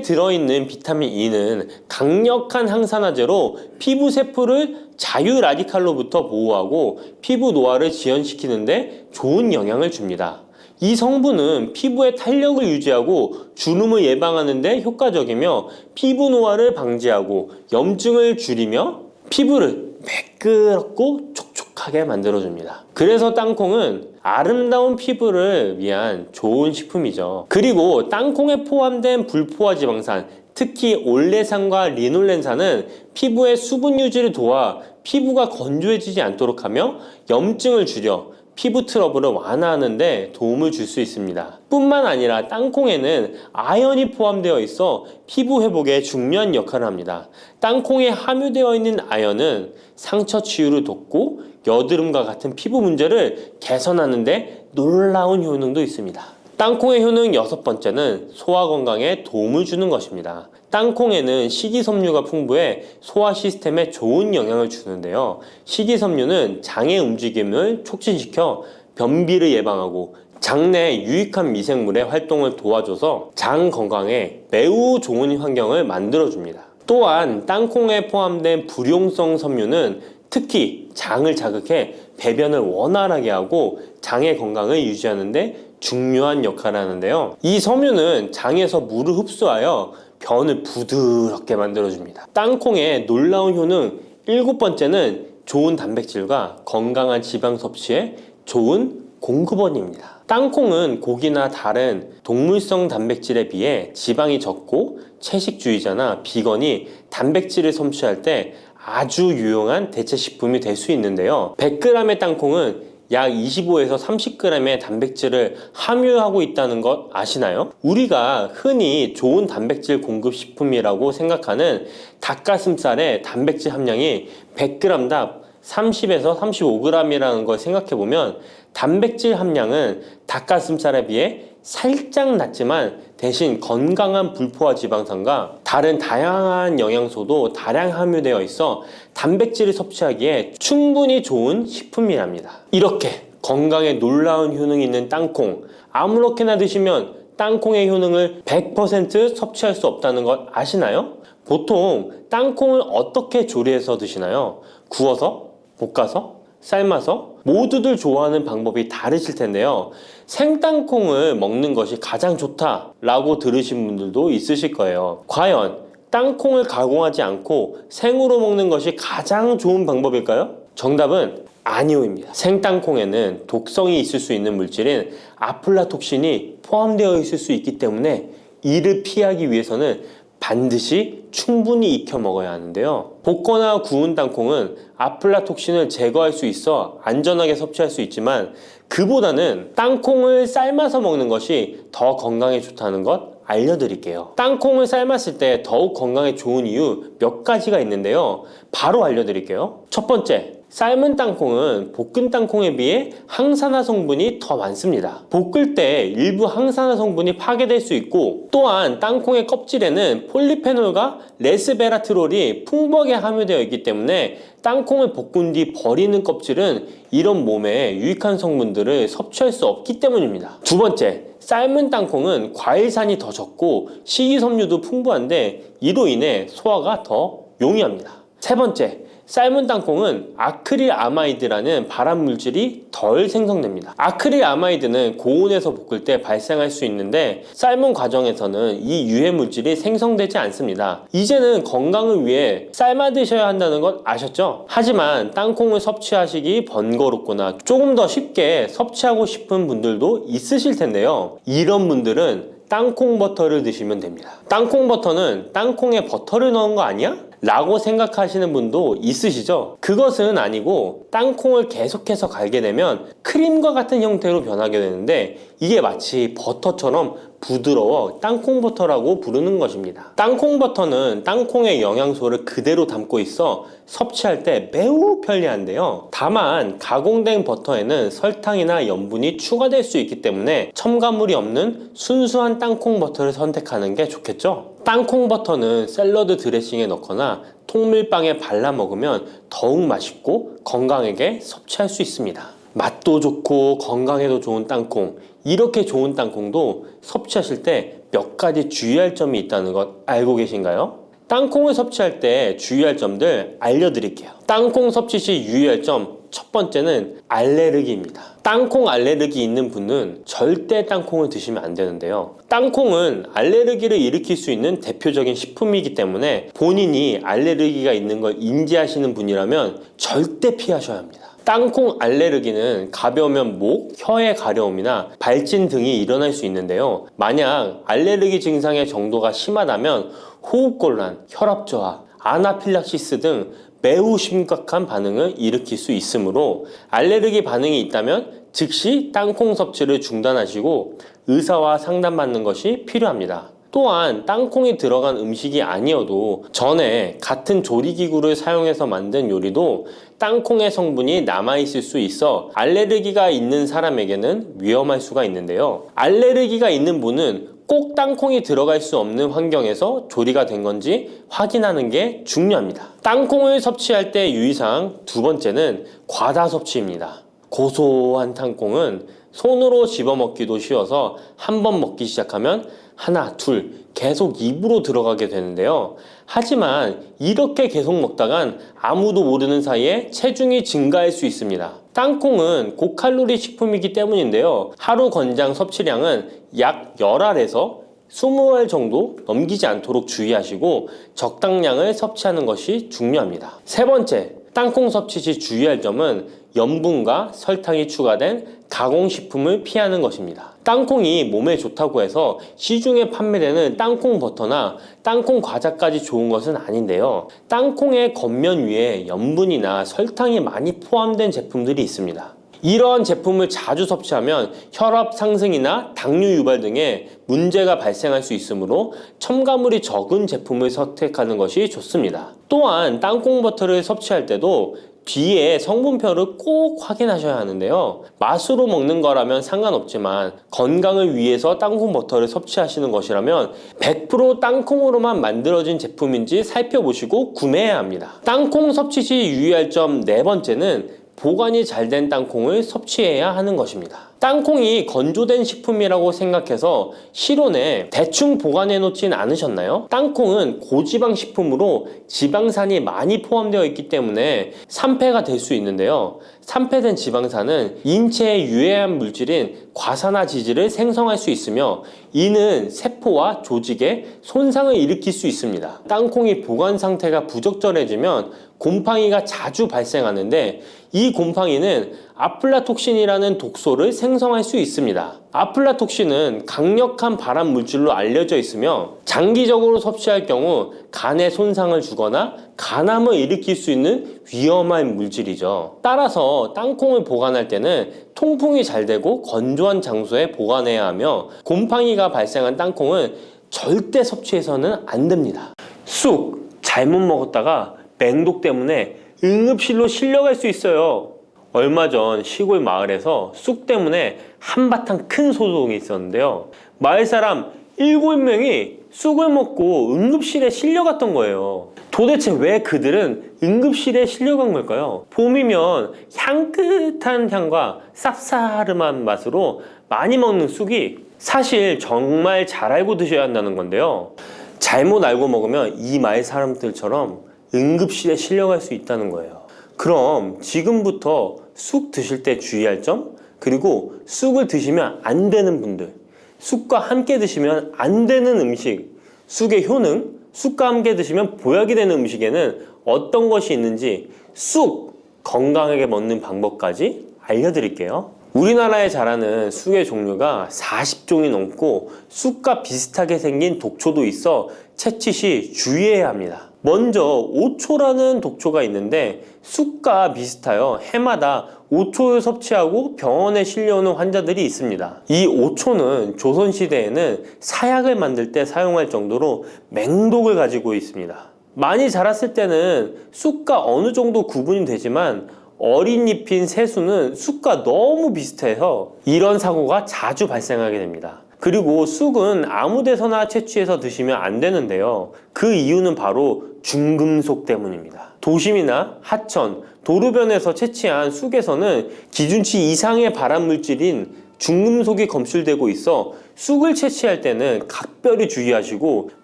들어있는 비타민 E는 강력한 항산화제로 피부 세포를 자유 라디칼로부터 보호하고 피부 노화를 지연시키는 데 좋은 영향을 줍니다. 이 성분은 피부의 탄력을 유지하고 주름을 예방하는 데 효과적이며 피부 노화를 방지하고 염증을 줄이며 피부를 매끄럽고 촉촉하게 만들어줍니다. 그래서 땅콩은 아름다운 피부를 위한 좋은 식품이죠. 그리고 땅콩에 포함된 불포화 지방산, 특히 올레산과 리놀렌산은 피부의 수분 유지를 도와 피부가 건조해지지 않도록 하며 염증을 줄여 피부 트러블을 완화하는 데 도움을 줄 수 있습니다. 뿐만 아니라 땅콩에는 아연이 포함되어 있어 피부 회복에 중요한 역할을 합니다. 땅콩에 함유되어 있는 아연은 상처 치유를 돕고 여드름과 같은 피부 문제를 개선하는 데 놀라운 효능도 있습니다. 땅콩의 효능 6번째는 소화 건강에 도움을 주는 것입니다. 땅콩에는 식이섬유가 풍부해 소화 시스템에 좋은 영향을 주는데요. 식이섬유는 장의 움직임을 촉진시켜 변비를 예방하고 장내 유익한 미생물의 활동을 도와줘서 장 건강에 매우 좋은 환경을 만들어줍니다. 또한 땅콩에 포함된 불용성 섬유는 특히 장을 자극해 배변을 원활하게 하고 장의 건강을 유지하는 데 중요한 역할을 하는데요. 이 섬유는 장에서 물을 흡수하여 변을 부드럽게 만들어줍니다. 땅콩의 놀라운 효능 7번째는 좋은 단백질과 건강한 지방 섭취에 좋은 공급원입니다. 땅콩은 고기나 다른 동물성 단백질에 비해 지방이 적고 채식주의자나 비건이 단백질을 섭취할 때 아주 유용한 대체 식품이 될 수 있는데요. 100g의 땅콩은 약 25에서 30g의 단백질을 함유하고 있다는 것 아시나요? 우리가 흔히 좋은 단백질 공급 식품이라고 생각하는 닭가슴살의 단백질 함량이 100g당 30에서 35g이라는 걸 생각해보면 단백질 함량은 닭가슴살에 비해 살짝 낮지만 대신 건강한 불포화 지방산과 다른 다양한 영양소도 다량 함유되어 있어 단백질을 섭취하기에 충분히 좋은 식품이랍니다. 이렇게 건강에 놀라운 효능이 있는 땅콩, 아무렇게나 드시면 땅콩의 효능을 100% 섭취할 수 없다는 것 아시나요? 보통 땅콩을 어떻게 조리해서 드시나요? 구워서? 볶아서? 삶아서? 모두들 좋아하는 방법이 다르실 텐데요. 생땅콩을 먹는 것이 가장 좋다라고 들으신 분들도 있으실 거예요. 과연 땅콩을 가공하지 않고 생으로 먹는 것이 가장 좋은 방법일까요? 정답은 아니오입니다. 생땅콩에는 독성이 있을 수 있는 물질인 아플라톡신이 포함되어 있을 수 있기 때문에 이를 피하기 위해서는 반드시 충분히 익혀 먹어야 하는데요. 볶거나 구운 땅콩은 아플라톡신을 제거할 수 있어 안전하게 섭취할 수 있지만 그보다는 땅콩을 삶아서 먹는 것이 더 건강에 좋다는 것 알려드릴게요. 땅콩을 삶았을 때 더욱 건강에 좋은 이유 몇 가지가 있는데요. 바로 알려드릴게요. 첫 번째, 삶은 땅콩은 볶은 땅콩에 비해 항산화 성분이 더 많습니다. 볶을 때 일부 항산화 성분이 파괴될 수 있고 또한 땅콩의 껍질에는 폴리페놀과 레스베라트롤이 풍부하게 함유되어 있기 때문에 땅콩을 볶은 뒤 버리는 껍질은 이런 몸에 유익한 성분들을 섭취할 수 없기 때문입니다. 두 번째, 삶은 땅콩은 과일산이 더 적고 식이섬유도 풍부한데 이로 인해 소화가 더 용이합니다. 세 번째, 삶은 땅콩은 아크릴아마이드라는 발암 물질이 덜 생성됩니다. 아크릴아마이드는 고온에서 볶을 때 발생할 수 있는데 삶은 과정에서는 이 유해 물질이 생성되지 않습니다. 이제는 건강을 위해 삶아 드셔야 한다는 것 아셨죠? 하지만 땅콩을 섭취하시기 번거롭거나 조금 더 쉽게 섭취하고 싶은 분들도 있으실 텐데요. 이런 분들은 땅콩 버터를 드시면 됩니다. 땅콩 버터는 땅콩에 버터를 넣은 거 아니야? 라고 생각하시는 분도 있으시죠? 그것은 아니고 땅콩을 계속해서 갈게 되면 크림과 같은 형태로 변하게 되는데 이게 마치 버터처럼 부드러워 땅콩버터라고 부르는 것입니다. 땅콩버터는 땅콩의 영양소를 그대로 담고 있어 섭취할 때 매우 편리한데요. 다만 가공된 버터에는 설탕이나 염분이 추가될 수 있기 때문에 첨가물이 없는 순수한 땅콩버터를 선택하는 게 좋겠죠? 땅콩버터는 샐러드 드레싱에 넣거나 통밀빵에 발라 먹으면 더욱 맛있고 건강하게 섭취할 수 있습니다. 맛도 좋고 건강에도 좋은 땅콩, 이렇게 좋은 땅콩도 섭취하실 때 몇 가지 주의할 점이 있다는 것 알고 계신가요? 땅콩을 섭취할 때 주의할 점들 알려드릴게요. 땅콩 섭취 시 유의할 점 첫 번째는 알레르기입니다. 땅콩 알레르기 있는 분은 절대 땅콩을 드시면 안 되는데요. 땅콩은 알레르기를 일으킬 수 있는 대표적인 식품이기 때문에 본인이 알레르기가 있는 걸 인지하시는 분이라면 절대 피하셔야 합니다. 땅콩 알레르기는 가벼우면 목, 혀의 가려움이나 발진 등이 일어날 수 있는데요. 만약 알레르기 증상의 정도가 심하다면 호흡곤란, 혈압저하, 아나필락시스 등 매우 심각한 반응을 일으킬 수 있으므로 알레르기 반응이 있다면 즉시 땅콩 섭취를 중단하시고 의사와 상담받는 것이 필요합니다. 또한 땅콩이 들어간 음식이 아니어도 전에 같은 조리기구를 사용해서 만든 요리도 땅콩의 성분이 남아있을 수 있어 알레르기가 있는 사람에게는 위험할 수가 있는데요. 알레르기가 있는 분은 꼭 땅콩이 들어갈 수 없는 환경에서 조리가 된 건지 확인하는 게 중요합니다. 땅콩을 섭취할 때 유의사항 두 번째는 과다 섭취입니다. 고소한 땅콩은 손으로 집어먹기도 쉬워서 한 번 먹기 시작하면 하나, 둘 계속 입으로 들어가게 되는데요. 하지만 이렇게 계속 먹다간 아무도 모르는 사이에 체중이 증가할 수 있습니다. 땅콩은 고칼로리 식품이기 때문인데요. 하루 권장 섭취량은 약 10알에서 20알 정도 넘기지 않도록 주의하시고 적당량을 섭취하는 것이 중요합니다. 세 번째, 땅콩 섭취 시 주의할 점은 염분과 설탕이 추가된 가공식품을 피하는 것입니다. 땅콩이 몸에 좋다고 해서 시중에 판매되는 땅콩 버터나 땅콩 과자까지 좋은 것은 아닌데요. 땅콩의 겉면 위에 염분이나 설탕이 많이 포함된 제품들이 있습니다. 이러한 제품을 자주 섭취하면 혈압 상승이나 당뇨 유발 등의 문제가 발생할 수 있으므로 첨가물이 적은 제품을 선택하는 것이 좋습니다. 또한 땅콩 버터를 섭취할 때도 뒤에 성분표를 꼭 확인하셔야 하는데요. 맛으로 먹는 거라면 상관없지만 건강을 위해서 땅콩 버터를 섭취하시는 것이라면 100% 땅콩으로만 만들어진 제품인지 살펴보시고 구매해야 합니다. 땅콩 섭취 시 유의할 점 네 번째는 보관이 잘 된 땅콩을 섭취해야 하는 것입니다. 땅콩이 건조된 식품이라고 생각해서 실온에 대충 보관해 놓진 않으셨나요? 땅콩은 고지방 식품으로 지방산이 많이 포함되어 있기 때문에 산패가 될 수 있는데요. 산패된 지방산은 인체에 유해한 물질인 과산화지질을 생성할 수 있으며 이는 세포와 조직에 손상을 일으킬 수 있습니다. 땅콩이 보관 상태가 부적절해지면 곰팡이가 자주 발생하는데 이 곰팡이는 아플라톡신이라는 독소를 생성할 수 있습니다. 아플라톡신은 강력한 발암 물질로 알려져 있으며 장기적으로 섭취할 경우 간에 손상을 주거나 간암을 일으킬 수 있는 위험한 물질이죠. 따라서 땅콩을 보관할 때는 통풍이 잘 되고 건조한 장소에 보관해야 하며 곰팡이가 발생한 땅콩은 절대 섭취해서는 안 됩니다. 쑥 잘못 먹었다가 맹독 때문에 응급실로 실려갈 수 있어요. 얼마 전 시골 마을에서 쑥 때문에 한바탕 큰 소동이 있었는데요. 마을 사람 7명이 쑥을 먹고 응급실에 실려갔던 거예요. 도대체 왜 그들은 응급실에 실려간 걸까요? 봄이면 향긋한 향과 쌉싸름한 맛으로 많이 먹는 쑥이 사실 정말 잘 알고 드셔야 한다는 건데요. 잘못 알고 먹으면 이 마을 사람들처럼 응급실에 실려갈 수 있다는 거예요. 그럼 지금부터 쑥 드실 때 주의할 점, 그리고 쑥을 드시면 안 되는 분들, 쑥과 함께 드시면 안 되는 음식, 쑥의 효능, 쑥과 함께 드시면 보약이 되는 음식에는 어떤 것이 있는지 쑥 건강하게 먹는 방법까지 알려드릴게요. 우리나라에 자라는 쑥의 종류가 40종이 넘고 쑥과 비슷하게 생긴 독초도 있어 채취 시 주의해야 합니다. 먼저 오초라는 독초가 있는데 쑥과 비슷하여 해마다 오초를 섭취하고 병원에 실려오는 환자들이 있습니다. 이 오초는 조선시대에는 사약을 만들 때 사용할 정도로 맹독을 가지고 있습니다. 많이 자랐을 때는 쑥과 어느 정도 구분이 되지만 어린 잎인 새수는 쑥과 너무 비슷해서 이런 사고가 자주 발생하게 됩니다. 그리고 쑥은 아무 데서나 채취해서 드시면 안 되는데요. 그 이유는 바로 중금속 때문입니다. 도심이나 하천, 도로변에서 채취한 쑥에서는 기준치 이상의 발암물질인 중금속이 검출되고 있어 쑥을 채취할 때는 각별히 주의하시고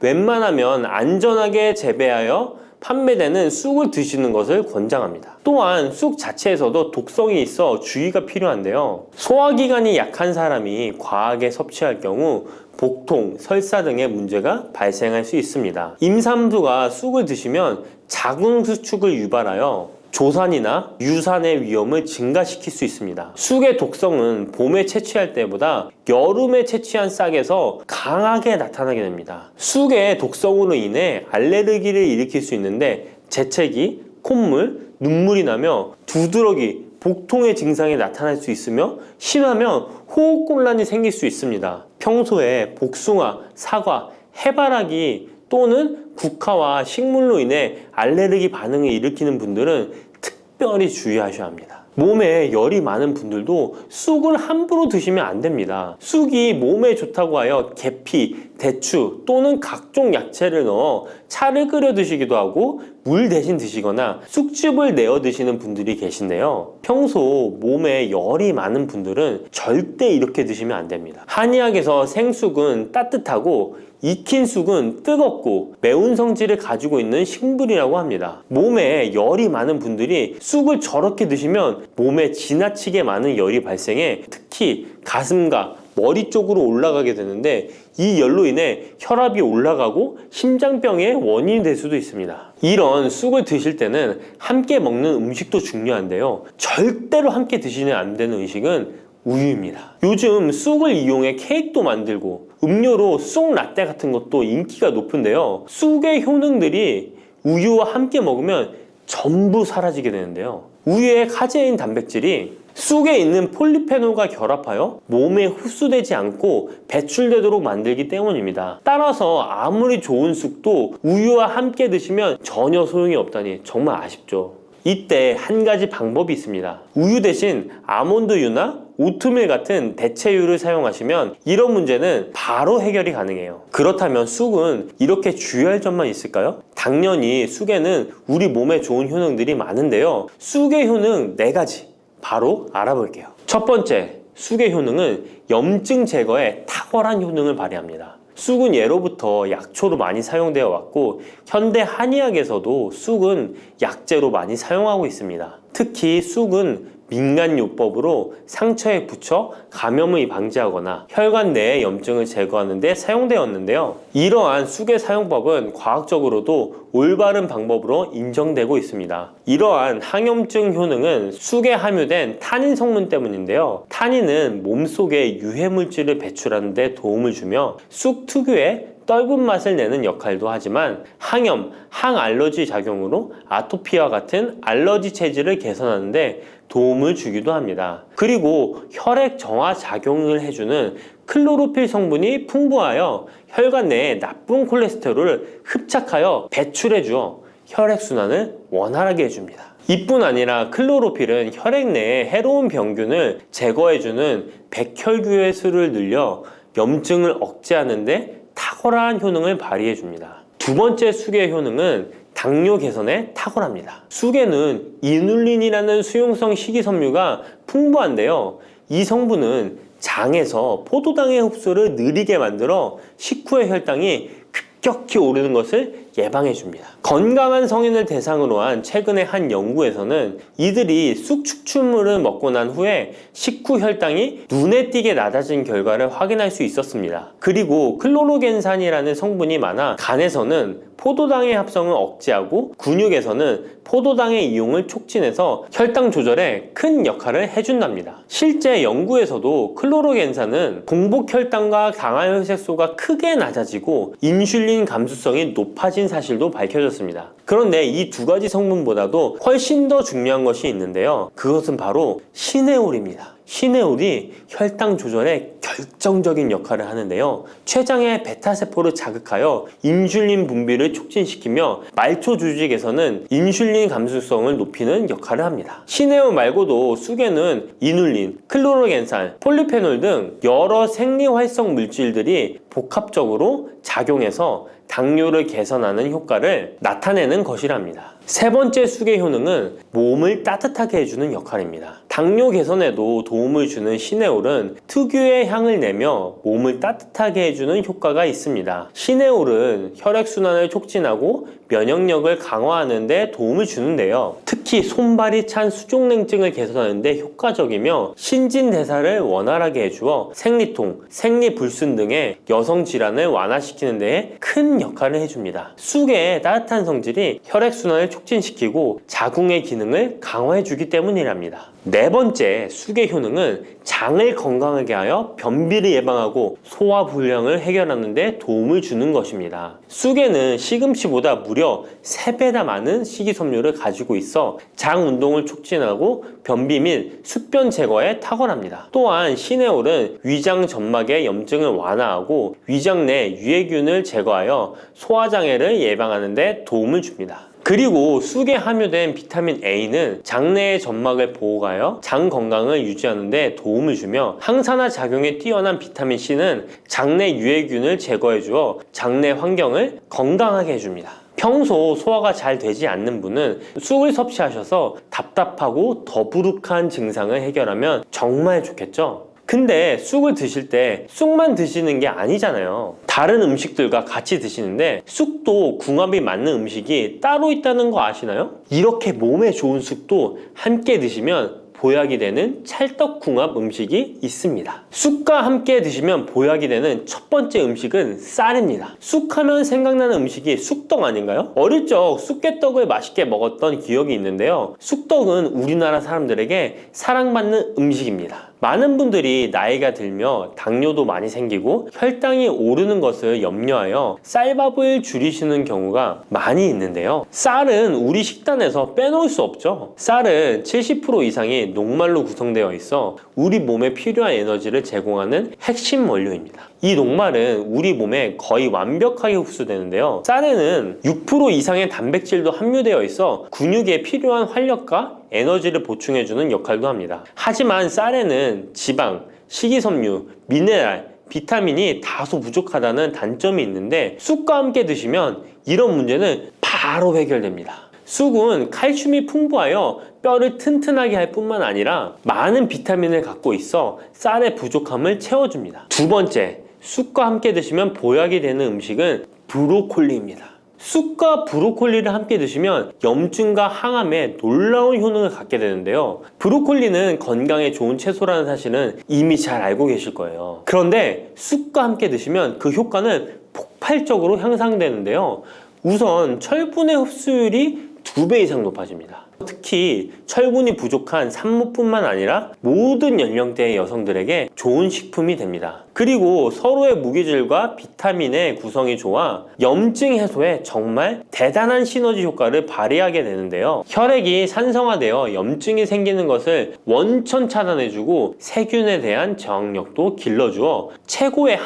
웬만하면 안전하게 재배하여 판매되는 쑥을 드시는 것을 권장합니다. 또한 쑥 자체에서도 독성이 있어 주의가 필요한데요. 소화기관이 약한 사람이 과하게 섭취할 경우 복통, 설사 등의 문제가 발생할 수 있습니다. 임산부가 쑥을 드시면 자궁수축을 유발하여 조산이나 유산의 위험을 증가시킬 수 있습니다. 쑥의 독성은 봄에 채취할 때보다 여름에 채취한 싹에서 강하게 나타나게 됩니다. 쑥의 독성으로 인해 알레르기를 일으킬 수 있는데 재채기, 콧물, 눈물이 나며 두드러기, 복통의 증상이 나타날 수 있으며 심하면 호흡곤란이 생길 수 있습니다. 평소에 복숭아, 사과, 해바라기 또는 국화와 식물로 인해 알레르기 반응을 일으키는 분들은 특별히 주의하셔야 합니다. 몸에 열이 많은 분들도 쑥을 함부로 드시면 안 됩니다. 쑥이 몸에 좋다고 하여 계피, 대추 또는 각종 야채를 넣어 차를 끓여 드시기도 하고 물 대신 드시거나 쑥즙을 내어 드시는 분들이 계신데요. 평소 몸에 열이 많은 분들은 절대 이렇게 드시면 안 됩니다. 한의학에서 생쑥은 따뜻하고 익힌 쑥은 뜨겁고 매운 성질을 가지고 있는 식물이라고 합니다. 몸에 열이 많은 분들이 쑥을 저렇게 드시면 몸에 지나치게 많은 열이 발생해 특히 가슴과 머리 쪽으로 올라가게 되는데 이 열로 인해 혈압이 올라가고 심장병의 원인이 될 수도 있습니다. 이런 쑥을 드실 때는 함께 먹는 음식도 중요한데요. 절대로 함께 드시면 안 되는 음식은 우유입니다. 요즘 쑥을 이용해 케이크도 만들고 음료로 쑥 라떼 같은 것도 인기가 높은데요. 쑥의 효능들이 우유와 함께 먹으면 전부 사라지게 되는데요. 우유의 카제인 단백질이 쑥에 있는 폴리페놀과 결합하여 몸에 흡수되지 않고 배출되도록 만들기 때문입니다. 따라서 아무리 좋은 쑥도 우유와 함께 드시면 전혀 소용이 없다니 정말 아쉽죠. 이때 한 가지 방법이 있습니다. 우유 대신 아몬드유나 오트밀 같은 대체유를 사용하시면 이런 문제는 바로 해결이 가능해요. 그렇다면 쑥은 이렇게 주의할 점만 있을까요? 당연히 쑥에는 우리 몸에 좋은 효능들이 많은데요. 쑥의 효능 4가지 바로 알아볼게요. 첫 번째, 쑥의 효능은 염증 제거에 탁월한 효능을 발휘합니다. 쑥은 예로부터 약초로 많이 사용되어 왔고 현대 한의학에서도 쑥은 약재로 많이 사용하고 있습니다. 특히 쑥은 민간요법으로 상처에 붙여 감염을 방지하거나 혈관 내의 염증을 제거하는 데 사용되었는데요. 이러한 쑥의 사용법은 과학적으로도 올바른 방법으로 인정되고 있습니다. 이러한 항염증 효능은 쑥에 함유된 타닌 성분 때문인데요. 타닌은 몸속에 유해물질을 배출하는 데 도움을 주며 쑥 특유의 떫은 맛을 내는 역할도 하지만 항염, 항알러지 작용으로 아토피와 같은 알러지 체질을 개선하는 데 도움을 주기도 합니다. 그리고 혈액 정화 작용을 해주는 클로로필 성분이 풍부하여 혈관 내에 나쁜 콜레스테롤을 흡착하여 배출해주어 혈액순환을 원활하게 해줍니다. 이뿐 아니라 클로로필은 혈액 내에 해로운 병균을 제거해주는 백혈구의 수를 늘려 염증을 억제하는 데 탁월한 효능을 발휘해줍니다. 두 번째 쑥의 효능은 당뇨 개선에 탁월합니다. 쑥에는 이눌린이라는 수용성 식이섬유가 풍부한데요. 이 성분은 장에서 포도당의 흡수를 느리게 만들어 식후의 혈당이 급격히 오르는 것을 예방해줍니다. 건강한 성인을 대상으로 한 최근의 한 연구에서는 이들이 쑥 추출물을 먹고 난 후에 식후 혈당이 눈에 띄게 낮아진 결과를 확인할 수 있었습니다. 그리고 클로로겐산이라는 성분이 많아 간에서는 포도당의 합성을 억제하고 근육에서는 포도당의 이용을 촉진해서 혈당 조절에 큰 역할을 해준답니다. 실제 연구에서도 클로로겐산은 공복 혈당과 당화혈색소가 크게 낮아지고 인슐린 감수성이 높아진 사실도 밝혀졌습니다. 그런데 이 두 가지 성분보다도 훨씬 더 중요한 것이 있는데요. 그것은 바로 시네올입니다. 시네올이 혈당 조절에 결정적인 역할을 하는데요. 췌장의 베타세포를 자극하여 인슐린 분비를 촉진시키며 말초 조직에서는 인슐린 감수성을 높이는 역할을 합니다. 시네올 말고도 쑥에는 이눌린, 클로로겐산, 폴리페놀 등 여러 생리활성 물질들이 복합적으로 작용해서 당뇨를 개선하는 효과를 나타내는 것이랍니다. 세 번째 쑥의 효능은 몸을 따뜻하게 해주는 역할입니다. 당뇨 개선에도 도움을 주는 시네올은 특유의 향을 내며 몸을 따뜻하게 해주는 효과가 있습니다. 시네올은 혈액순환을 촉진하고 면역력을 강화하는 데 도움을 주는데요. 특히 손발이 찬 수족냉증을 개선하는 데 효과적이며 신진대사를 원활하게 해주어 생리통, 생리불순 등의 여성 질환을 완화시키는 데에 큰 역할을 해줍니다. 쑥의 따뜻한 성질이 혈액순환을 촉진시키고 자궁의 기능을 강화해주기 때문이랍니다. 네 번째 쑥의 효능은 장을 건강하게 하여 변비를 예방하고 소화불량을 해결하는 데 도움을 주는 것입니다. 쑥에는 시금치보다 무려 3배나 많은 식이섬유를 가지고 있어 장 운동을 촉진하고 변비 및 숙변 제거에 탁월합니다. 또한 시네올은 위장 점막의 염증을 완화하고 위장 내 유해균을 제거하여 소화장애를 예방하는 데 도움을 줍니다. 그리고 쑥에 함유된 비타민 A는 장내의 점막을 보호하여 장 건강을 유지하는 데 도움을 주며 항산화 작용에 뛰어난 비타민 C는 장내 유해균을 제거해 주어 장내 환경을 건강하게 해줍니다. 평소 소화가 잘 되지 않는 분은 쑥을 섭취하셔서 답답하고 더부룩한 증상을 해결하면 정말 좋겠죠? 근데 쑥을 드실 때 쑥만 드시는 게 아니잖아요. 다른 음식들과 같이 드시는데 쑥도 궁합이 맞는 음식이 따로 있다는 거 아시나요? 이렇게 몸에 좋은 쑥도 함께 드시면 보약이 되는 찰떡궁합 음식이 있습니다. 쑥과 함께 드시면 보약이 되는 첫 번째 음식은 쌀입니다. 쑥하면 생각나는 음식이 쑥떡 아닌가요? 어릴 적 쑥개떡을 맛있게 먹었던 기억이 있는데요. 쑥떡은 우리나라 사람들에게 사랑받는 음식입니다. 많은 분들이 나이가 들며 당뇨도 많이 생기고 혈당이 오르는 것을 염려하여 쌀밥을 줄이시는 경우가 많이 있는데요. 쌀은 우리 식단에서 빼놓을 수 없죠. 쌀은 70% 이상이 녹말로 구성되어 있어 우리 몸에 필요한 에너지를 제공하는 핵심 원료입니다. 이 녹말은 우리 몸에 거의 완벽하게 흡수되는데요. 쌀에는 6% 이상의 단백질도 함유되어 있어 근육에 필요한 활력과 에너지를 보충해주는 역할도 합니다. 하지만 쌀에는 지방, 식이섬유, 미네랄, 비타민이 다소 부족하다는 단점이 있는데 쑥과 함께 드시면 이런 문제는 바로 해결됩니다. 쑥은 칼슘이 풍부하여 뼈를 튼튼하게 할 뿐만 아니라 많은 비타민을 갖고 있어 쌀의 부족함을 채워줍니다. 두 번째, 쑥과 함께 드시면 보약이 되는 음식은 브로콜리입니다. 쑥과 브로콜리를 함께 드시면 염증과 항암에 놀라운 효능을 갖게 되는데요. 브로콜리는 건강에 좋은 채소라는 사실은 이미 잘 알고 계실 거예요. 그런데 쑥과 함께 드시면 그 효과는 폭발적으로 향상되는데요. 우선 철분의 흡수율이 2배 이상 높아집니다. 특히 철분이 부족한 산모뿐만 아니라 모든 연령대의 여성들에게 좋은 식품이 됩니다. 그리고 서로의 무기질과 비타민의 구성이 좋아 염증 해소에 정말 대단한 시너지 효과를 발휘하게 되는데요. 혈액이 산성화되어 염증이 생기는 것을 원천 차단해주고 세균에 대한 저항력도 길러주어 최고의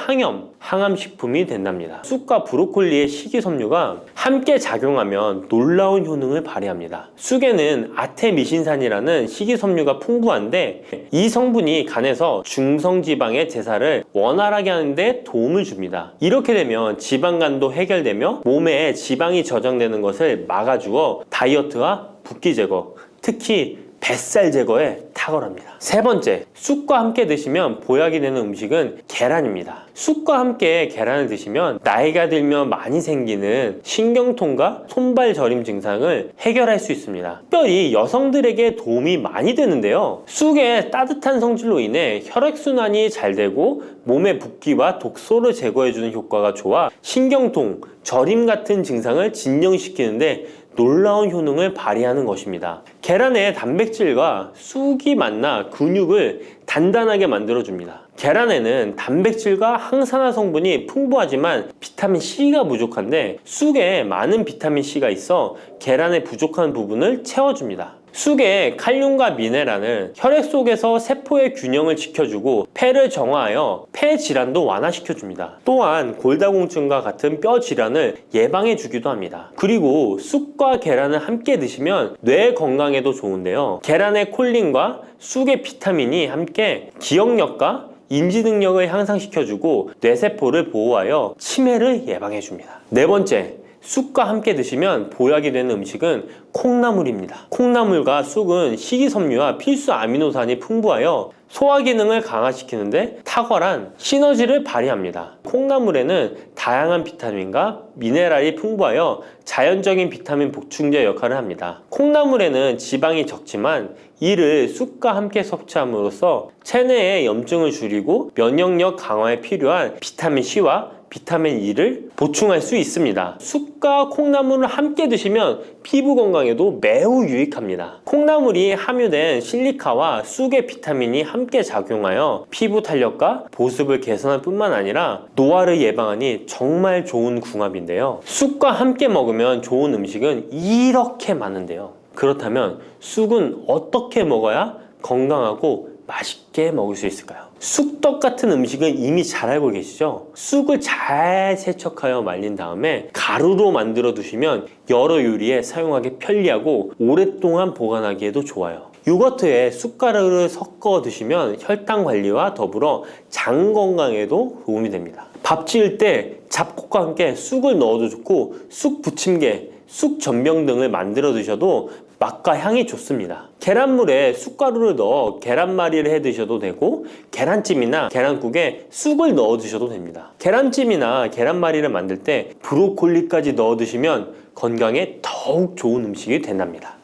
항암식품이 된답니다. 쑥과 브로콜리의 식이섬유가 함께 작용하면 놀라운 효능을 발휘합니다. 쑥에는 아테미신산이라는 식이섬유가 풍부한데 이 성분이 간에서 중성지방의 제사를 원활하게 하는데 도움을 줍니다. 이렇게 되면 지방간도 해결되며 몸에 지방이 저장되는 것을 막아주어 다이어트와 붓기 제거, 특히 뱃살 제거에 탁월합니다. 세 번째, 쑥과 함께 드시면 보약이 되는 음식은 계란입니다. 쑥과 함께 계란을 드시면 나이가 들면 많이 생기는 신경통과 손발 저림 증상을 해결할 수 있습니다. 특별히 여성들에게 도움이 많이 되는데요. 쑥의 따뜻한 성질로 인해 혈액순환이 잘 되고 몸의 붓기와 독소를 제거해주는 효과가 좋아 신경통, 저림 같은 증상을 진정시키는데 놀라운 효능을 발휘하는 것입니다. 계란의 단백질과 쑥이 만나 근육을 단단하게 만들어줍니다. 계란에는 단백질과 항산화 성분이 풍부하지만 비타민 C가 부족한데 쑥에 많은 비타민 C가 있어 계란의 부족한 부분을 채워줍니다. 쑥의 칼륨과 미네랄은 혈액 속에서 세포의 균형을 지켜주고 폐를 정화하여 폐 질환도 완화시켜줍니다. 또한 골다공증과 같은 뼈 질환을 예방해주기도 합니다. 그리고 쑥과 계란을 함께 드시면 뇌 건강에도 좋은데요. 계란의 콜린과 쑥의 비타민이 함께 기억력과 인지 능력을 향상시켜주고 뇌세포를 보호하여 치매를 예방해줍니다. 네 번째, 쑥과 함께 드시면 보약이 되는 음식은 콩나물입니다. 콩나물과 쑥은 식이섬유와 필수 아미노산이 풍부하여 소화 기능을 강화시키는데 탁월한 시너지를 발휘합니다. 콩나물에는 다양한 비타민과 미네랄이 풍부하여 자연적인 비타민 보충제 역할을 합니다. 콩나물에는 지방이 적지만 이를 쑥과 함께 섭취함으로써 체내의 염증을 줄이고 면역력 강화에 필요한 비타민 C와 비타민 E를 보충할 수 있습니다. 쑥과 콩나물을 함께 드시면 피부 건강에도 매우 유익합니다. 콩나물이 함유된 실리카와 쑥의 비타민이 함께 작용하여 피부 탄력과 보습을 개선할 뿐만 아니라 노화를 예방하니 정말 좋은 궁합인데요. 쑥과 함께 먹으면 좋은 음식은 이렇게 많은데요. 그렇다면 쑥은 어떻게 먹어야 건강하고 맛있게 먹을 수 있을까요? 쑥떡 같은 음식은 이미 잘 알고 계시죠? 쑥을 잘 세척하여 말린 다음에 가루로 만들어 두시면 여러 요리에 사용하기 편리하고 오랫동안 보관하기에도 좋아요. 요거트에 쑥가루를 섞어 드시면 혈당 관리와 더불어 장 건강에도 도움이 됩니다. 밥 지을 때 잡곡과 함께 쑥을 넣어도 좋고 쑥 부침개, 쑥 전병 등을 만들어 드셔도 맛과 향이 좋습니다. 계란물에 쑥가루를 넣어 계란말이를 해 드셔도 되고 계란찜이나 계란국에 쑥을 넣어 드셔도 됩니다. 계란찜이나 계란말이를 만들 때 브로콜리까지 넣어 드시면 건강에 더욱 좋은 음식이 된답니다.